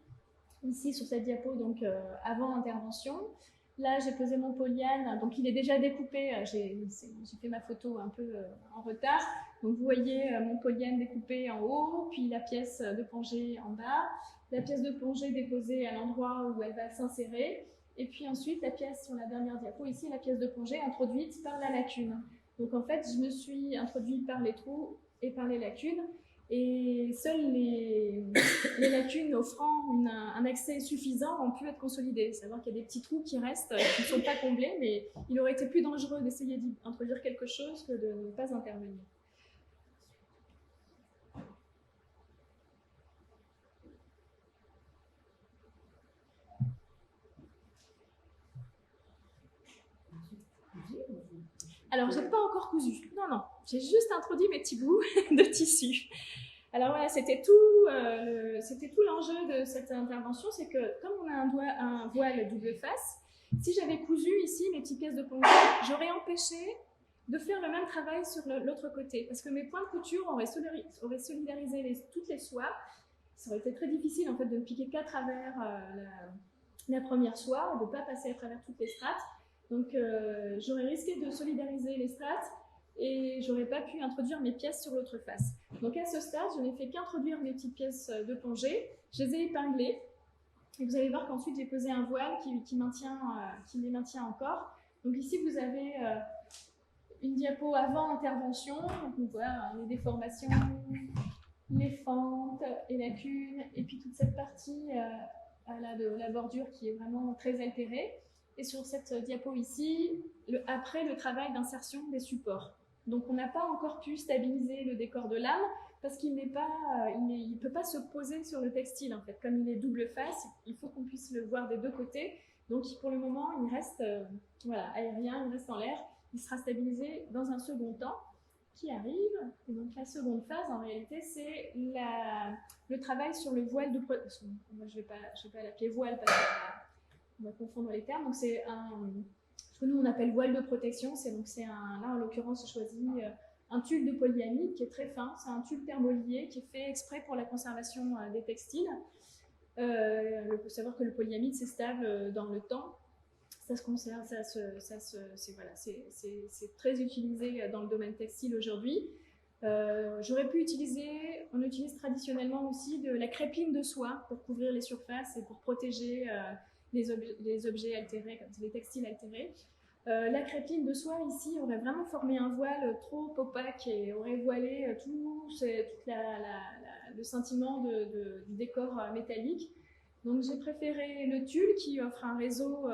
sur cette diapo, donc avant intervention. Là, j'ai posé mon polyane, donc il est déjà découpé, j'ai fait ma photo un peu en retard. Donc vous voyez mon polyane découpé en haut, puis la pièce de pongé en bas, la pièce de pongé déposée à l'endroit où elle va s'insérer, et puis ensuite la pièce sur la dernière diapo, ici la pièce de pongé introduite par la lacune. Donc en fait, je me suis introduite par les trous et par les lacunes, et seules les lacunes offrant un accès suffisant ont pu être consolidées. C'est-à-dire qu'il y a des petits trous qui restent, qui ne sont pas comblés, mais il aurait été plus dangereux d'essayer d'y introduire quelque chose que de ne pas intervenir. Alors, je n'ai pas encore cousu. Non, j'ai juste introduit mes petits bouts de tissu. Alors voilà, c'était tout l'enjeu de cette intervention, c'est que comme on a un voile double face, si j'avais cousu ici mes petites pièces de pongé, j'aurais empêché de faire le même travail sur l'autre côté, parce que mes points de couture auraient solidarisé toutes les soies. Ça aurait été très difficile en fait de ne piquer qu'à travers la première soie, de ne pas passer à travers toutes les strates. Donc j'aurais risqué de solidariser les strates et j'aurais pas pu introduire mes pièces sur l'autre face. Donc à ce stade, je n'ai fait qu'introduire mes petites pièces de plongée, je les ai épinglées, et vous allez voir qu'ensuite j'ai posé un voile qui les maintient encore. Donc ici vous avez une diapo avant intervention, donc on voit les déformations, les fentes et lacunes, et puis toute cette partie de la bordure qui est vraiment très altérée. Et sur cette diapo ici, après le travail d'insertion des supports. Donc on n'a pas encore pu stabiliser le décor de l'âme parce qu'il ne peut pas se poser sur le textile en fait. Comme il est double face, il faut qu'on puisse le voir des deux côtés. Donc pour le moment, il reste aérien, il reste en l'air. Il sera stabilisé dans un second temps qui arrive. Et donc la seconde phase, en réalité, c'est le travail sur le voile de protection. Moi, je vais pas l'appeler voile parce qu'on va confondre les termes. Donc c'est ce que nous on appelle voile de protection. Là en l'occurrence, j'ai choisi un tulle de polyamide qui est très fin. C'est un tulle thermolié qui est fait exprès pour la conservation des textiles. Il faut savoir que le polyamide c'est stable dans le temps. Ça se conserve, c'est très utilisé dans le domaine textile aujourd'hui. J'aurais pu on utilise traditionnellement aussi de la crépine de soie pour couvrir les surfaces et pour protéger les objets altérés, comme les textiles altérés. La crépine de soie ici aurait vraiment formé un voile trop opaque et aurait voilé tout le sentiment du décor métallique. Donc j'ai préféré le tulle qui offre un réseau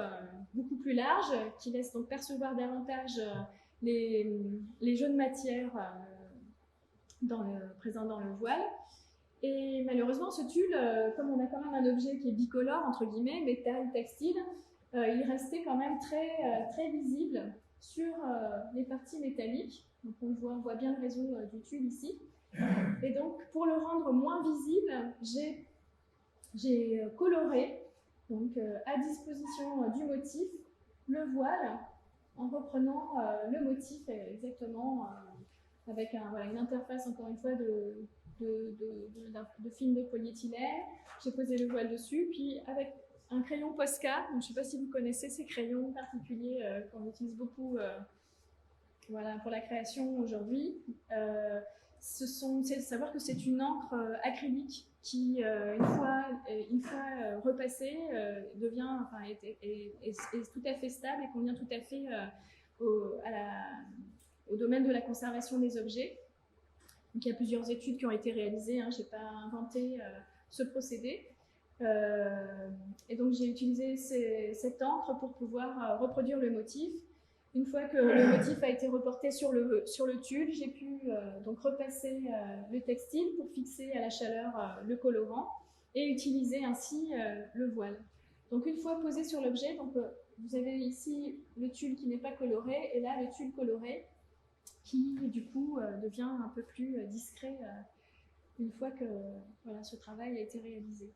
beaucoup plus large, qui laisse donc percevoir davantage les jeux de matière présents dans le voile. Et malheureusement, ce tulle, comme on a quand même un objet qui est bicolore, entre guillemets, métal, textile, il restait quand même très visible sur les parties métalliques. Donc on voit bien le réseau du tulle ici. Et donc pour le rendre moins visible, j'ai coloré, donc à disposition du motif, le voile, en reprenant le motif exactement avec une interface, encore une fois, de film de polyéthylène. J'ai posé le voile dessus, puis avec un crayon Posca, donc je ne sais pas si vous connaissez ces crayons particuliers qu'on utilise beaucoup pour la création aujourd'hui. C'est savoir que c'est une encre acrylique qui, une fois repassée, est tout à fait stable et convient tout à fait au domaine de la conservation des objets. Donc, il y a plusieurs études qui ont été réalisées, je n'ai pas inventé ce procédé. Et donc j'ai utilisé cette encre pour pouvoir reproduire le motif. Une fois que le motif a été reporté sur le tulle, j'ai pu donc repasser le textile pour fixer à la chaleur le colorant et utiliser ainsi le voile. Donc une fois posé sur l'objet, vous avez ici le tulle qui n'est pas coloré et là le tulle coloré qui du coup devient un peu plus discret une fois que ce travail a été réalisé.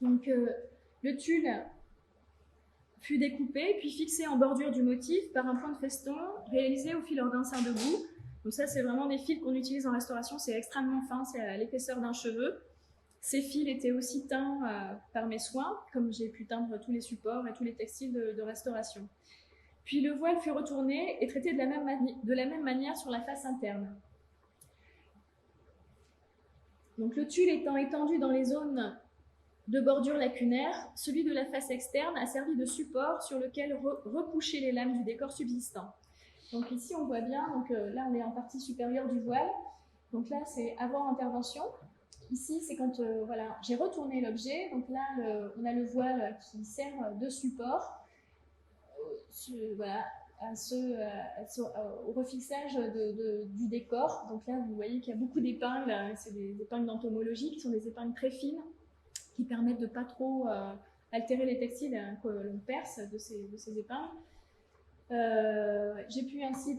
Donc le tulle fut découpé puis fixé en bordure du motif par un point de feston réalisé au fil d'ensin debout. Donc ça, c'est vraiment des fils qu'on utilise en restauration, c'est extrêmement fin, c'est à l'épaisseur d'un cheveu. Ces fils étaient aussi teints par mes soins, comme j'ai pu teindre tous les supports et tous les textiles de restauration. Puis le voile fut retourné et traité de la même manière sur la face interne. Donc le tulle étant étendu dans les zones de bordure lacunaire, celui de la face externe a servi de support sur lequel recoucher les lames du décor subsistant. Donc ici on voit bien, là on est en partie supérieure du voile, donc là c'est avant intervention. Ici c'est quand j'ai retourné l'objet, donc là on a le voile qui sert de support au refixage du décor. Donc là vous voyez qu'il y a beaucoup d'épingles, c'est des épingles d'entomologie qui sont des épingles très fines, qui permettent de ne pas trop altérer les textiles que l'on perce de ces épingles. J'ai pu ainsi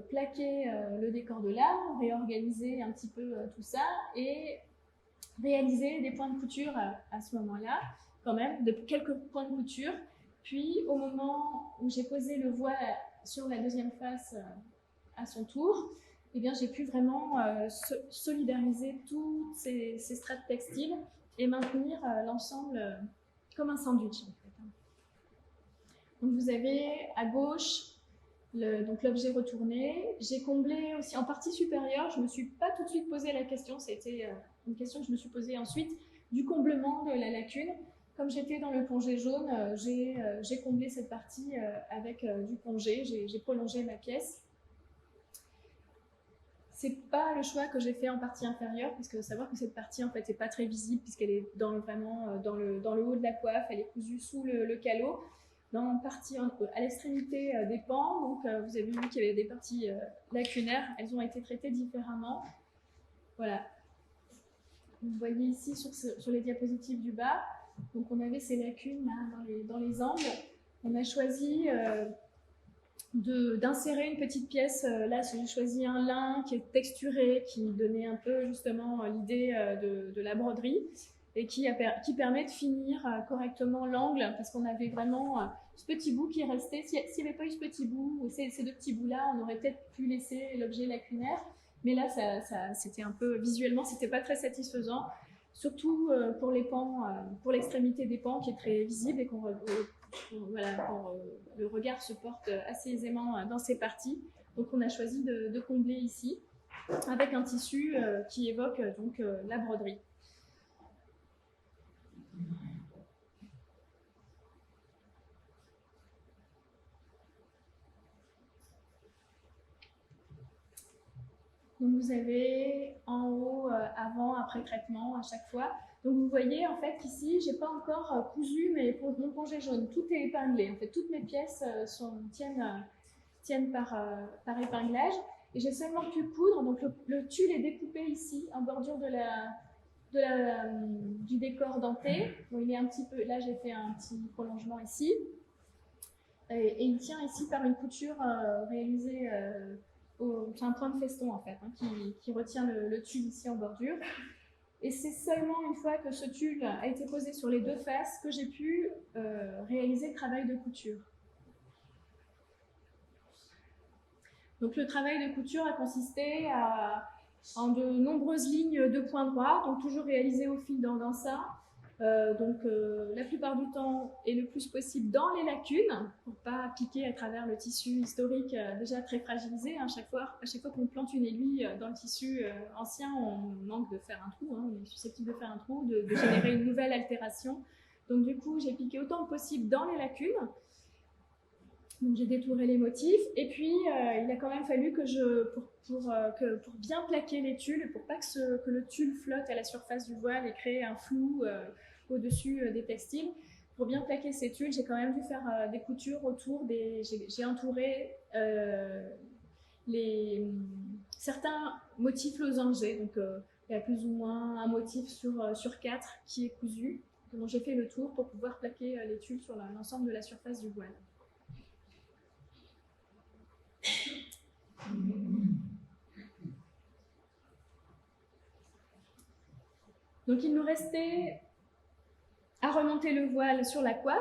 plaquer le décor de lame, réorganiser un petit peu tout ça et réaliser des points de couture à ce moment-là. quand même, de quelques points de couture. Puis, au moment où j'ai posé le voile sur la deuxième face à son tour, eh bien, j'ai pu vraiment solidariser toutes ces strates textiles et maintenir l'ensemble comme un sandwich, en fait. Donc, vous avez à gauche l'objet retourné. J'ai comblé aussi en partie supérieure. Je ne me suis pas tout de suite posé la question, c'était une question que je me suis posée ensuite, du comblement de la lacune. Comme j'étais dans le pongé jaune, j'ai comblé cette partie avec du pongé, j'ai prolongé ma pièce. C'est pas le choix que j'ai fait en partie inférieure, parce que savoir que cette partie en fait n'est pas très visible, puisqu'elle est vraiment dans le haut de la coiffe, elle est cousue sous le calot. Dans la partie à l'extrémité des pans, donc vous avez vu qu'il y avait des parties lacunaires, elles ont été traitées différemment. Voilà. Vous voyez ici sur les diapositives du bas, donc on avait ces lacunes là, dans les angles. On a choisi d'insérer une petite pièce. Là, j'ai choisi un lin qui est texturé, qui donnait un peu justement l'idée de la broderie et qui permet de finir correctement l'angle, parce qu'on avait vraiment ce petit bout qui restait. S'il n'y avait pas eu ce petit bout, ou ces deux petits bouts-là, on aurait peut-être pu laisser l'objet lacunaire. Mais là, c'était un peu, visuellement, c'était pas très satisfaisant, surtout pour les pans, pour l'extrémité des pans qui est très visible et le regard se porte assez aisément dans ces parties. Donc on a choisi de combler ici avec un tissu qui évoque donc la broderie. Donc vous avez en haut avant, après traitement à chaque fois. Donc vous voyez en fait ici, j'ai pas encore cousu mon pongé jaune. Tout est épinglé. En fait, toutes mes pièces tiennent par épinglage. Et j'ai seulement pu coudre. Donc le tulle est découpé ici en bordure du décor denté. Donc il est un petit peu. Là j'ai fait un petit prolongement ici. Et il tient ici par une couture réalisée. C'est un point de feston en fait, qui retient le tulle ici en bordure. Et c'est seulement une fois que ce tulle a été posé sur les deux faces que j'ai pu réaliser le travail de couture. Donc le travail de couture a consisté en de nombreuses lignes de points droits, donc toujours réalisées au fil d'un ça. La plupart du temps et le plus possible dans les lacunes pour ne pas piquer à travers le tissu historique déjà très fragilisé. À chaque fois qu'on plante une aiguille dans le tissu ancien, on manque de faire un trou, on est susceptible de faire un trou, de générer une nouvelle altération. Donc du coup, j'ai piqué autant que possible dans les lacunes. Donc j'ai détouré les motifs et puis il a quand même fallu que pour bien plaquer les tulles, pour pas que le tulle flotte à la surface du voile et créer un flou au-dessus des textiles, pour bien plaquer ces tulles, j'ai quand même dû faire des coutures autour j'ai entouré certains motifs losangés, donc il y a plus ou moins un motif sur 4 qui est cousu, donc j'ai fait le tour pour pouvoir plaquer les tulles sur l'ensemble de la surface du voile. Donc il nous restait à remonter le voile sur la coiffe.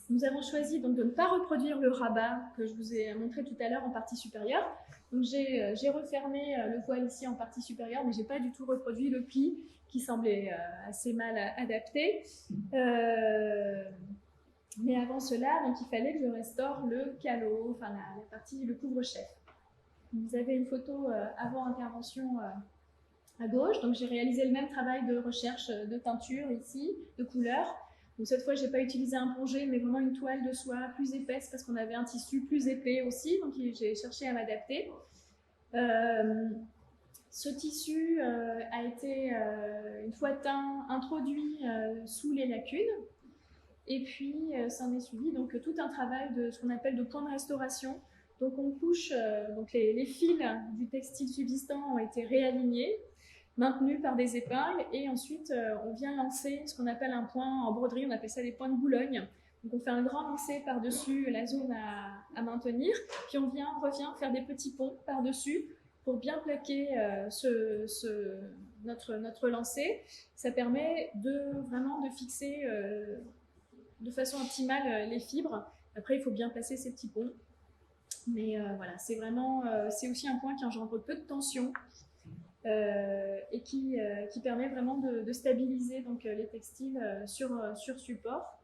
Nous avons choisi donc de ne pas reproduire le rabat que je vous ai montré tout à l'heure en partie supérieure. Donc j'ai refermé le voile ici en partie supérieure, mais je n'ai pas du tout reproduit le pli qui semblait assez mal adapté. Mais avant cela, donc, il fallait que je restaure le calot, enfin la partie, le couvre-chef. Vous avez une photo avant intervention à gauche. Donc j'ai réalisé le même travail de recherche de teinture ici, de couleur. Donc cette fois, je n'ai pas utilisé un pongé, mais vraiment une toile de soie plus épaisse parce qu'on avait un tissu plus épais aussi. Donc j'ai cherché à m'adapter. Ce tissu a été, une fois teint, introduit sous les lacunes. Et puis, s'en est suivi donc, tout un travail de ce qu'on appelle de point de restauration. Donc on couche, donc les fils du textile subsistant ont été réalignés, maintenus par des épingles, et ensuite on vient lancer ce qu'on appelle un point en broderie, on appelle ça des points de Boulogne. Donc on fait un grand lancer par-dessus la zone à maintenir, puis on revient faire des petits ponts par-dessus pour bien plaquer notre lancer. Ça permet vraiment de fixer de façon optimale les fibres. Après, il faut bien placer ces petits ponts. Mais voilà, c'est aussi un point qui engendre peu de tension et qui permet vraiment de stabiliser donc, les textiles sur support.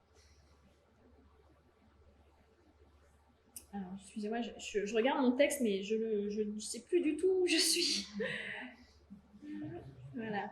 Alors, excusez-moi, je regarde mon texte, mais je ne sais plus du tout où je suis. Voilà.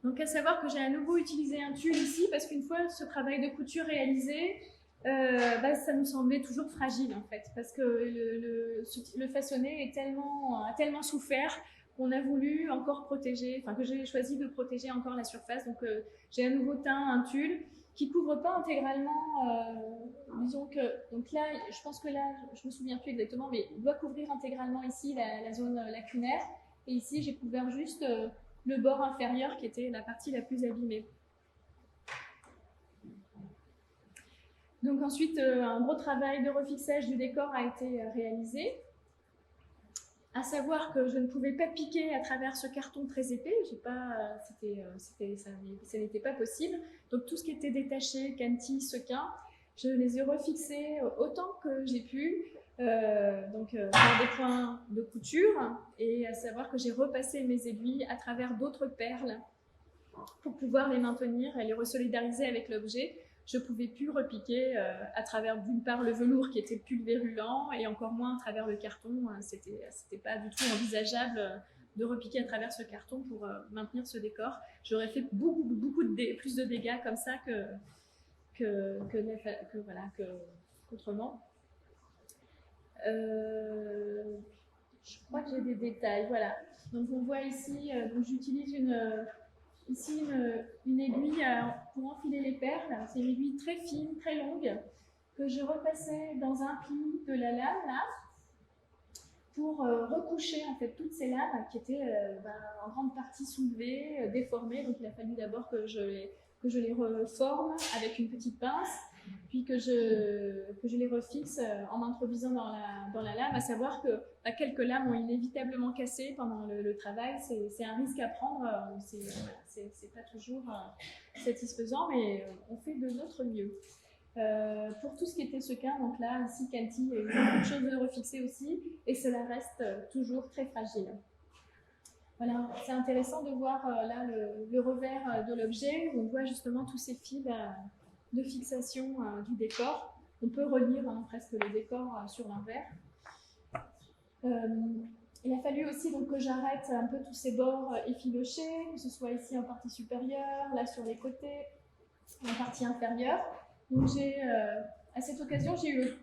Donc, à savoir que j'ai à nouveau utilisé un tulle ici, parce qu'une fois ce travail de couture réalisé, ça nous semblait toujours fragile, en fait, parce que le façonné a tellement souffert qu'on a voulu encore protéger, enfin que j'ai choisi de protéger encore la surface. Donc, j'ai à nouveau teint un tulle qui couvre pas intégralement, disons que, donc là, je pense que là, je me souviens plus exactement, mais il doit couvrir intégralement ici la zone lacunaire, et ici j'ai couvert juste le bord inférieur qui était la partie la plus abîmée. Donc ensuite, un gros travail de refixage du décor a été réalisé. À savoir que je ne pouvais pas piquer à travers ce carton très épais, ça n'était pas possible. Donc tout ce qui était détaché, cantilles, sequins, je les ai refixés autant que j'ai pu, par des points de couture, et à savoir que j'ai repassé mes aiguilles à travers d'autres perles pour pouvoir les maintenir et les resolidariser avec l'objet. Je ne pouvais plus repiquer à travers d'une part le velours qui était pulvérulent et encore moins à travers le carton. C'était pas du tout envisageable de repiquer à travers ce carton pour maintenir ce décor. J'aurais fait beaucoup plus de dégâts comme ça qu'autrement. Je crois que j'ai des détails. Voilà. Donc on voit ici, j'utilise ici une aiguille pour enfiler les perles. C'est une aiguille très fine, très longue, que je repassais dans un pli de la lame là, pour recoucher en fait toutes ces lames qui étaient en grande partie soulevées, déformées. Donc il a fallu d'abord que je les reforme avec une petite pince, puis que je les refixe en introduisant dans la lame, à savoir que quelques lames ont inévitablement cassé pendant le travail. C'est un risque à prendre, c'est pas toujours satisfaisant, mais on fait de notre mieux. Pour tout ce qui était sequin, donc là, ici, Canty, il y a eu beaucoup de choses de refixer aussi, et cela reste toujours très fragile. Voilà, c'est intéressant de voir là le revers de l'objet, où on voit justement tous ces fils de fixation du décor. On peut relire presque le décor sur l'envers. Il a fallu aussi donc, que j'arrête un peu tous ces bords effilochés, que ce soit ici en partie supérieure, là sur les côtés, en partie inférieure. Donc à cette occasion, j'ai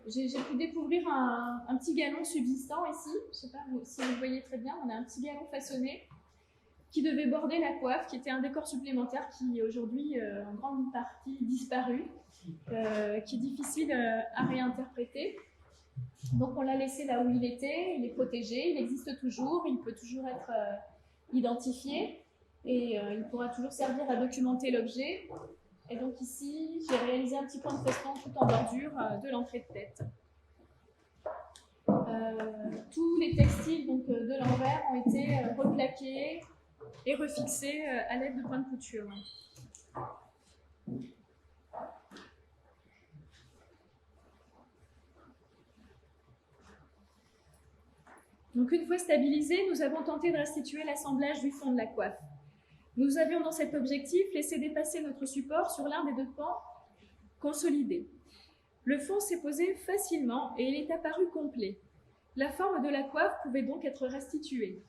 pu découvrir un petit galon subsistant ici. Je ne sais pas si vous le voyez très bien, on a un petit galon façonné qui devait border la coiffe, qui était un décor supplémentaire qui aujourd'hui en grande partie disparu, qui est difficile à réinterpréter. Donc on l'a laissé là où il était, il est protégé, il existe toujours, il peut toujours être identifié et il pourra toujours servir à documenter l'objet. Et donc ici, j'ai réalisé un petit point de feston tout en bordure de l'entrée de tête. Tous les textiles donc, de l'envers ont été replaqués et refixés à l'aide de points de couture. Donc une fois stabilisé, nous avons tenté de restituer l'assemblage du fond de la coiffe. Nous avions dans cet objectif laissé dépasser notre support sur l'un des deux pans consolidés. Le fond s'est posé facilement et il est apparu complet. La forme de la coiffe pouvait donc être restituée.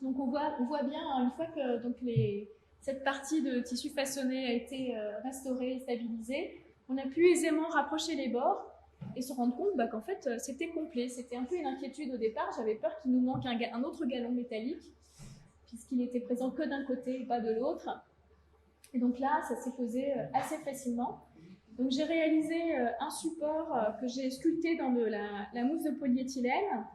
Donc on voit bien, une fois que donc cette partie de tissu façonné a été restaurée et stabilisée, on a pu aisément rapprocher les bords et se rendre compte qu'en fait c'était complet. C'était un peu une inquiétude au départ, j'avais peur qu'il nous manque un autre galon métallique, puisqu'il n'était présent que d'un côté et pas de l'autre. Et donc là, ça s'est posé assez facilement. Donc j'ai réalisé un support que j'ai sculpté dans de la mousse de polyéthylène,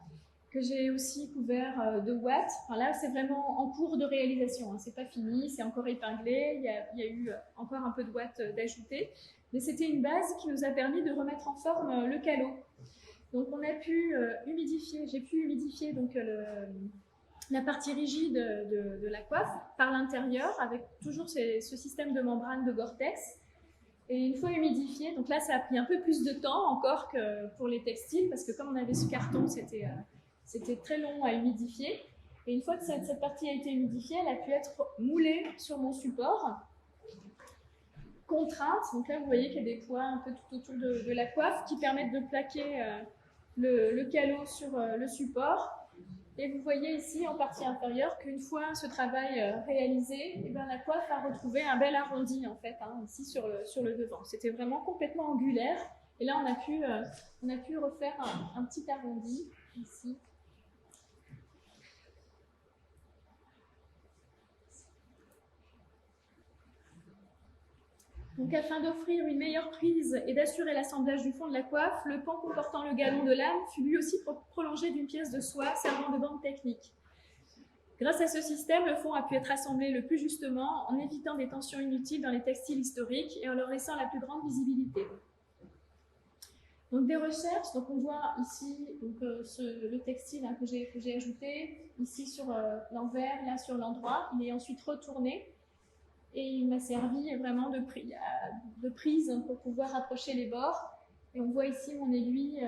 que j'ai aussi couvert de ouate. Enfin là, c'est vraiment en cours de réalisation, hein. C'est pas fini, c'est encore épinglé, il y a eu encore un peu de ouate d'ajouter. mais c'était une base qui nous a permis de remettre en forme le calot. Donc on a pu humidifier, j'ai pu humidifier donc, la partie rigide de la coiffe par l'intérieur avec toujours ce système de membrane de Gore-Tex. Et une fois humidifié, donc là ça a pris un peu plus de temps encore que pour les textiles parce que comme on avait ce carton, c'était très long à humidifier. Et une fois que cette partie a été humidifiée, elle a pu être moulée sur mon support. Contrainte, donc là vous voyez qu'il y a des poids un peu tout autour de la coiffe qui permettent de plaquer le calot sur le support. Et vous voyez ici en partie inférieure qu'une fois ce travail réalisé, et bien, la coiffe a retrouvé un bel arrondi en fait, hein, ici sur le devant. C'était vraiment complètement angulaire. Et là on a pu refaire un petit arrondi ici. Donc, afin d'offrir une meilleure prise et d'assurer l'assemblage du fond de la coiffe, le pan comportant le galon de lame fut lui aussi prolongé d'une pièce de soie servant de bande technique. Grâce à ce système, le fond a pu être assemblé le plus justement en évitant des tensions inutiles dans les textiles historiques et en leur laissant la plus grande visibilité. Donc, des recherches, donc on voit ici donc, le textile hein, que j'ai ajouté, ici sur l'envers, là sur l'endroit. Il est ensuite retourné. Et il m'a servi vraiment de prise pour pouvoir rapprocher les bords. Et on voit ici mon aiguille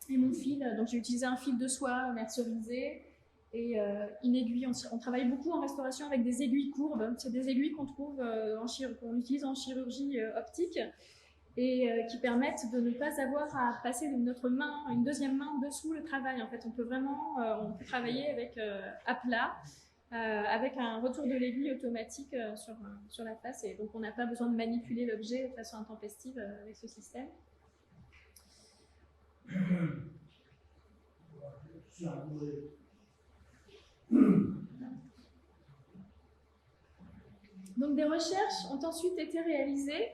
et mon fil. Donc j'ai utilisé un fil de soie mercerisé et une aiguille. On travaille beaucoup en restauration avec des aiguilles courbes. C'est des aiguilles qu'on trouve, qu'on utilise en chirurgie optique et qui permettent de ne pas avoir à passer de notre main, une deuxième main dessous le travail. En fait, on peut travailler avec à plat. Avec un retour de l'aiguille automatique sur la face. Et donc, on n'a pas besoin de manipuler l'objet de façon intempestive avec ce système. Donc, des recherches ont ensuite été réalisées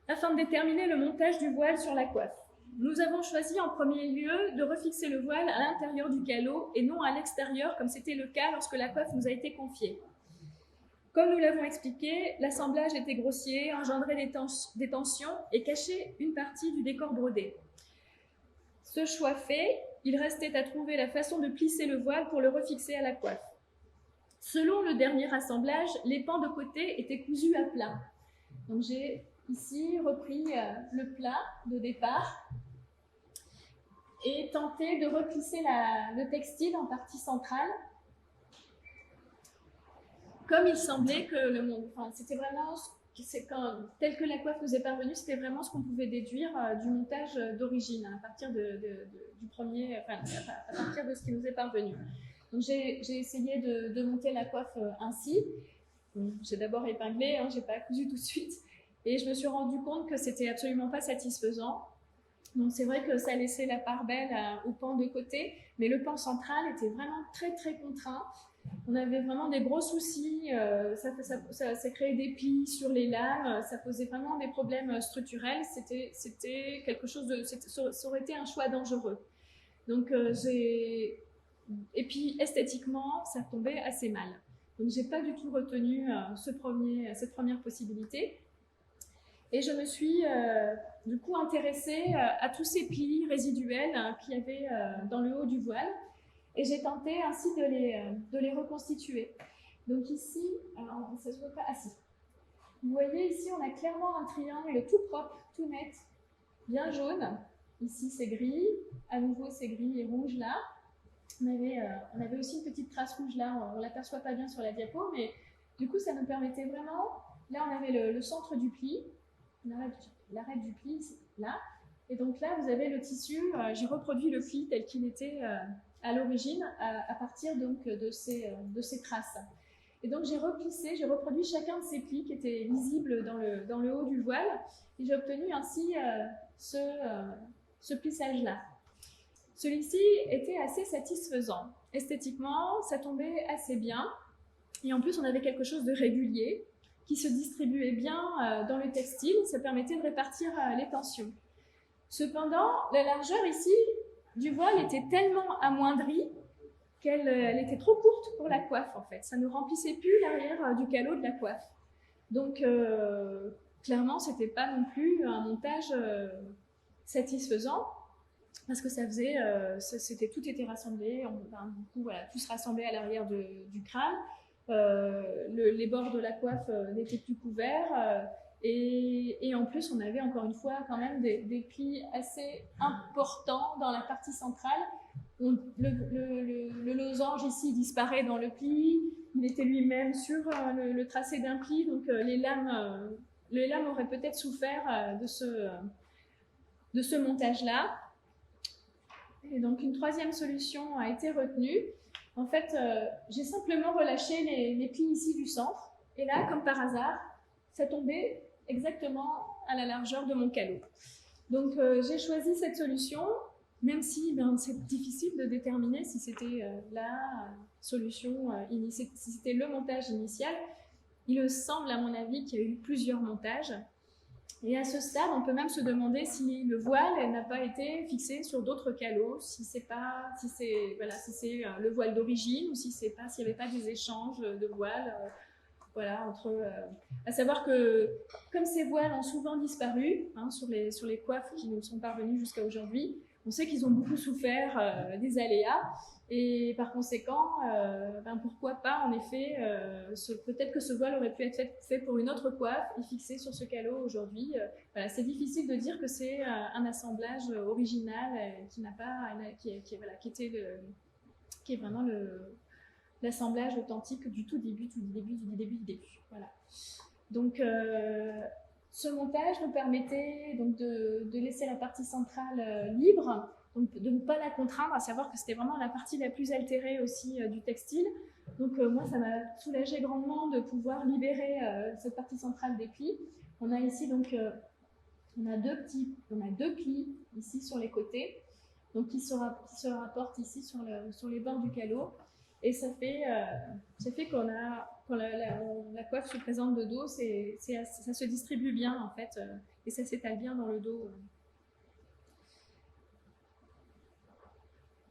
afin de déterminer le montage du voile sur la coiffe. Nous avons choisi en premier lieu de refixer le voile à l'intérieur du calot et non à l'extérieur comme c'était le cas lorsque la coiffe nous a été confiée. Comme nous l'avons expliqué, l'assemblage était grossier, engendrait des tensions et cachait une partie du décor brodé. Ce choix fait, il restait à trouver la façon de plisser le voile pour le refixer à la coiffe. Selon le dernier assemblage, les pans de côté étaient cousus à plat. Donc j'ai ici repris le plat de départ et tenté de replisser le textile en partie centrale. Comme il semblait que c'était vraiment, tel que la coiffe nous est parvenue, c'était vraiment ce qu'on pouvait déduire du montage d'origine, à partir à partir de ce qui nous est parvenu. Donc j'ai essayé de monter la coiffe ainsi. J'ai d'abord épinglé, je n'ai pas cousu tout de suite. Et je me suis rendu compte que c'était absolument pas satisfaisant. Donc c'est vrai que ça laissait la part belle au pan de côté, mais le pan central était vraiment très très contraint. On avait vraiment des gros soucis, ça créait des plis sur les lames, ça posait vraiment des problèmes structurels. C'était quelque chose ça aurait été un choix dangereux. Donc et puis esthétiquement, ça tombait assez mal. Donc j'ai pas du tout retenu cette première possibilité. Et je me suis du coup intéressée à tous ces plis résiduels qu'il y avait dans le haut du voile. Et j'ai tenté ainsi de les reconstituer. Donc ici, alors ça ne se voit pas, si. Vous voyez ici, on a clairement un triangle tout propre, tout net, bien jaune. Ici, c'est gris. À nouveau, c'est gris et rouge là. On avait aussi une petite trace rouge là. On ne l'aperçoit pas bien sur la diapo, mais du coup, ça nous permettait vraiment... Là, on avait le centre du pli. L'arête du pli, là. Et donc là, vous avez le tissu. J'ai reproduit le pli tel qu'il était à l'origine, à partir donc, de ces traces. Et donc j'ai reproduit chacun de ces plis qui étaient visibles dans le haut du voile. Et j'ai obtenu ainsi ce plissage-là. Celui-ci était assez satisfaisant. Esthétiquement, ça tombait assez bien. Et en plus, on avait quelque chose de régulier qui se distribuait bien dans le textile. Ça permettait de répartir les tensions. Cependant, la largeur ici du voile était tellement amoindrie qu'elle était trop courte pour la coiffe en fait. Ça ne remplissait plus l'arrière du calot de la coiffe. Donc clairement, c'était pas non plus un montage satisfaisant. Parce que ça faisait, tout était rassemblé, du coup, voilà, tout se rassemblait à l'arrière du crâne. Les bords de la coiffe n'étaient plus couverts. Et en plus, on avait encore une fois quand même des plis assez importants dans la partie centrale. Le losange ici disparaît dans le pli. Il était lui-même sur le tracé d'un pli. Donc les lames auraient peut-être souffert de ce montage-là. Et donc une troisième solution a été retenue. En fait, j'ai simplement relâché les plis ici du centre. Et là, comme par hasard, ça tombait exactement à la largeur de mon calot. Donc j'ai choisi cette solution, même si c'est difficile de déterminer si c'était la solution, si c'était le montage initial. Il semble, à mon avis, qu'il y a eu plusieurs montages. Et à ce stade, on peut même se demander si le voile n'a pas été fixé sur d'autres calots, si c'est le voile d'origine ou s'il n'y avait pas des échanges de voiles. À savoir que comme ces voiles ont souvent disparu sur les coiffes qui nous sont parvenues jusqu'à aujourd'hui, on sait qu'ils ont beaucoup souffert des aléas. Et par conséquent, pourquoi pas, en effet, peut-être que ce voile aurait pu être fait pour une autre coiffe et fixé sur ce calot aujourd'hui. C'est difficile de dire que c'est un assemblage original qui est vraiment l'assemblage authentique du tout début, du début. Voilà. Donc, ce montage nous permettait donc de laisser la partie centrale libre, donc de ne pas la contraindre, à savoir que c'était vraiment la partie la plus altérée aussi du textile. Donc moi, ça m'a soulagé grandement de pouvoir libérer cette partie centrale des plis. On a ici donc on a deux plis ici sur les côtés, donc qui se rapportent ici sur les bords du calot. Et ça fait quand la coiffe se présente de dos, ça se distribue bien en fait, et ça s'étale bien dans le dos.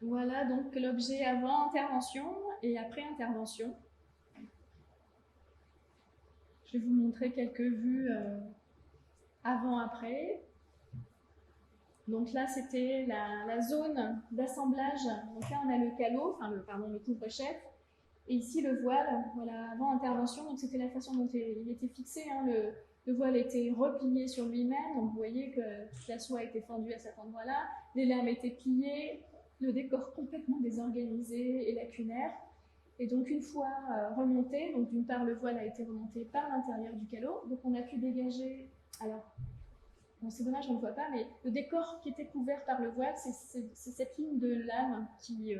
Voilà donc l'objet avant intervention et après intervention. Je vais vous montrer quelques vues avant-après. Donc là, c'était la zone d'assemblage. Donc là, on a le calot, le couvre-chef. Et ici, le voile, voilà, avant intervention. Donc c'était la façon dont il était fixé. Le voile était replié sur lui-même. Donc vous voyez que toute la soie était fendue à cet endroit-là. Les lames étaient pliées. Le décor complètement désorganisé et lacunaire. Et donc une fois remonté, donc d'une part le voile a été remonté par l'intérieur du calot, donc on a pu dégager, alors c'est dommage on ne le voit pas, mais le décor qui était couvert par le voile, c'est cette ligne de lame qui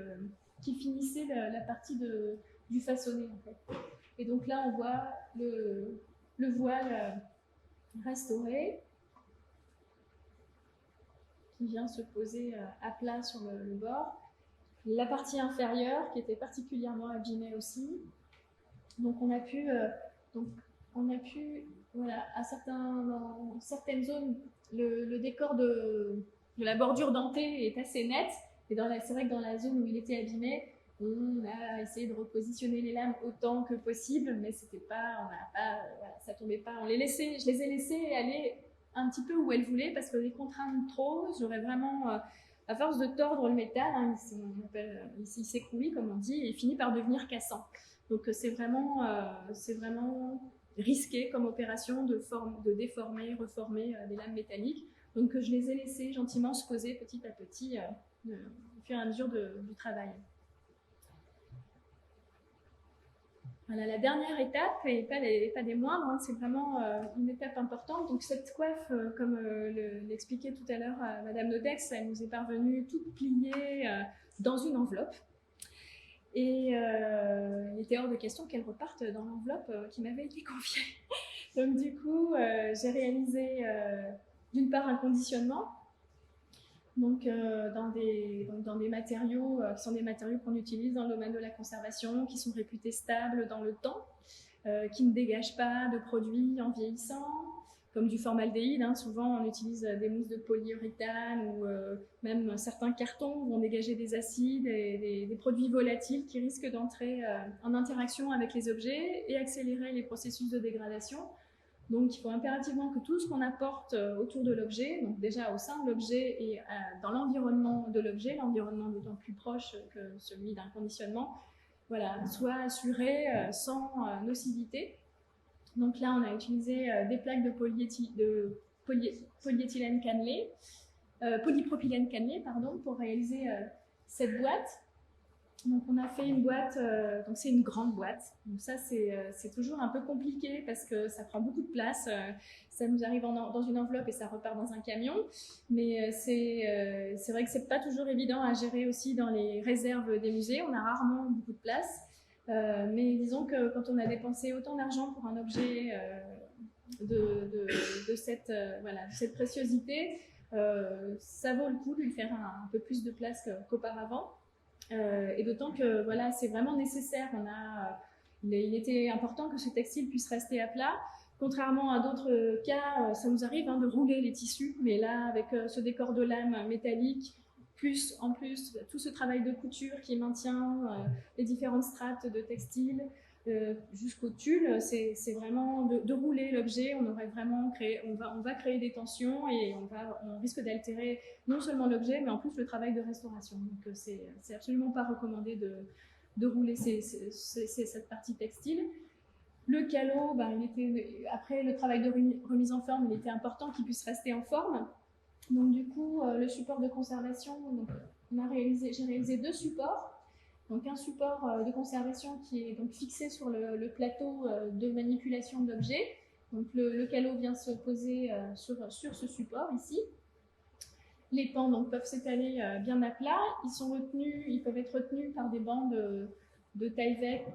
finissait la partie du façonné en fait. Et donc là on voit le voile restauré, qui vient se poser à plat sur le bord. La partie inférieure qui était particulièrement abîmée aussi. Donc on a pu voilà, dans certaines zones, le décor de la bordure dentée est assez net. Et c'est vrai que dans la zone où il était abîmé, on a essayé de repositionner les lames autant que possible, mais ça tombait pas. Je les ai laissées aller un petit peu où elles voulaient parce que les contraindre trop, j'aurais vraiment, à force de tordre le métal, il s'écrouille comme on dit, et il finit par devenir cassant. Donc c'est vraiment risqué comme opération de déformer, reformer des lames métalliques. Donc je les ai laissées gentiment se poser petit à petit au fur et à mesure du travail. Voilà, la dernière étape, et pas des moindres, c'est vraiment une étape importante. Donc cette coiffe, comme l'expliquait tout à l'heure Madame Nodex, elle nous est parvenue toute pliée dans une enveloppe. Et il était hors de question qu'elle reparte dans l'enveloppe qui m'avait été confiée. Donc du coup, j'ai réalisé d'une part un conditionnement, donc dans des matériaux qui sont des matériaux qu'on utilise dans le domaine de la conservation, qui sont réputés stables dans le temps, qui ne dégagent pas de produits en vieillissant, comme du formaldéhyde. Souvent, on utilise des mousses de polyuréthane ou même certains cartons vont dégager des acides et des produits volatiles qui risquent d'entrer en interaction avec les objets et accélérer les processus de dégradation. Donc, il faut impérativement que tout ce qu'on apporte autour de l'objet, donc déjà au sein de l'objet et dans l'environnement de l'objet, l'environnement d'autant plus proche que celui d'un conditionnement, voilà, soit assuré sans nocivité. Donc là, on a utilisé des plaques de polyéthylène cannelé, polypropylène cannelé, pardon, pour réaliser cette boîte. Donc on a fait une boîte, donc c'est une grande boîte. Donc ça c'est toujours un peu compliqué parce que ça prend beaucoup de place. Ça nous arrive dans une enveloppe et ça repart dans un camion. Mais c'est vrai que c'est pas toujours évident à gérer aussi dans les réserves des musées. On a rarement beaucoup de place. Mais disons que quand on a dépensé autant d'argent pour un objet de cette préciosité, ça vaut le coup de lui faire un peu plus de place qu'auparavant. Et d'autant que voilà, c'est vraiment nécessaire. Il était important que ce textile puisse rester à plat. Contrairement à d'autres cas, ça nous arrive de rouler les tissus, mais là, avec ce décor de lame métallique, plus en plus tout ce travail de couture qui maintient les différentes strates de textile jusqu'au tulle, c'est vraiment de rouler l'objet. On va créer des tensions et on risque d'altérer non seulement l'objet, mais en plus le travail de restauration. Donc c'est absolument pas recommandé de rouler cette partie textile. Le calot, après le travail de remise en forme, il était important qu'il puisse rester en forme. Donc du coup, le support de conservation, j'ai réalisé 2 supports. Donc un support de conservation qui est donc fixé sur le plateau de manipulation d'objets. Donc le calot vient se poser sur ce support ici. Les pans peuvent s'étaler bien à plat. Ils peuvent être retenus par des bandes de Tyvek,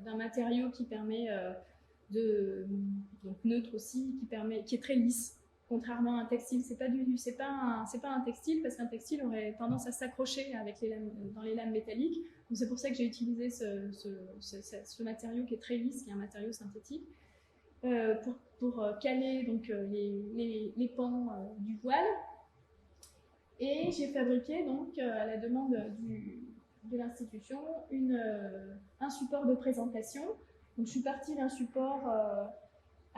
d'un matériau qui permet donc neutre aussi, qui est très lisse. Contrairement à un textile, c'est pas un textile parce qu'un textile aurait tendance à s'accrocher dans les lames métalliques. Donc c'est pour ça que j'ai utilisé ce matériau qui est très lisse, qui est un matériau synthétique, pour caler donc les pans du voile. Et j'ai fabriqué donc à la demande de l'institution un support de présentation. Donc je suis partie d'un support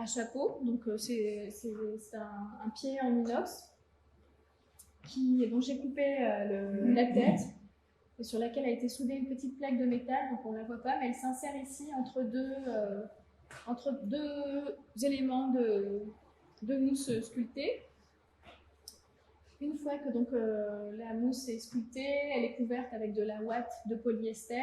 à chapeau, donc c'est un pied en inox dont j'ai coupé la tête et sur laquelle a été soudée une petite plaque de métal, donc on ne la voit pas, mais elle s'insère ici entre deux éléments de mousse sculptée. Une fois que la mousse est sculptée, elle est couverte avec de la ouate de polyester.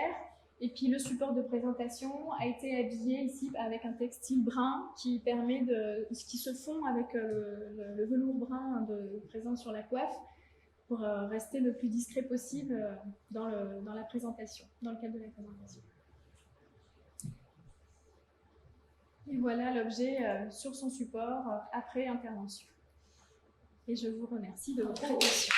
Et puis le support de présentation a été habillé ici avec un textile brun qui se fond avec le velours brun présent sur la coiffe pour rester le plus discret possible dans la présentation, dans le cadre de la présentation. Et voilà l'objet sur son support après intervention. Et je vous remercie de votre attention.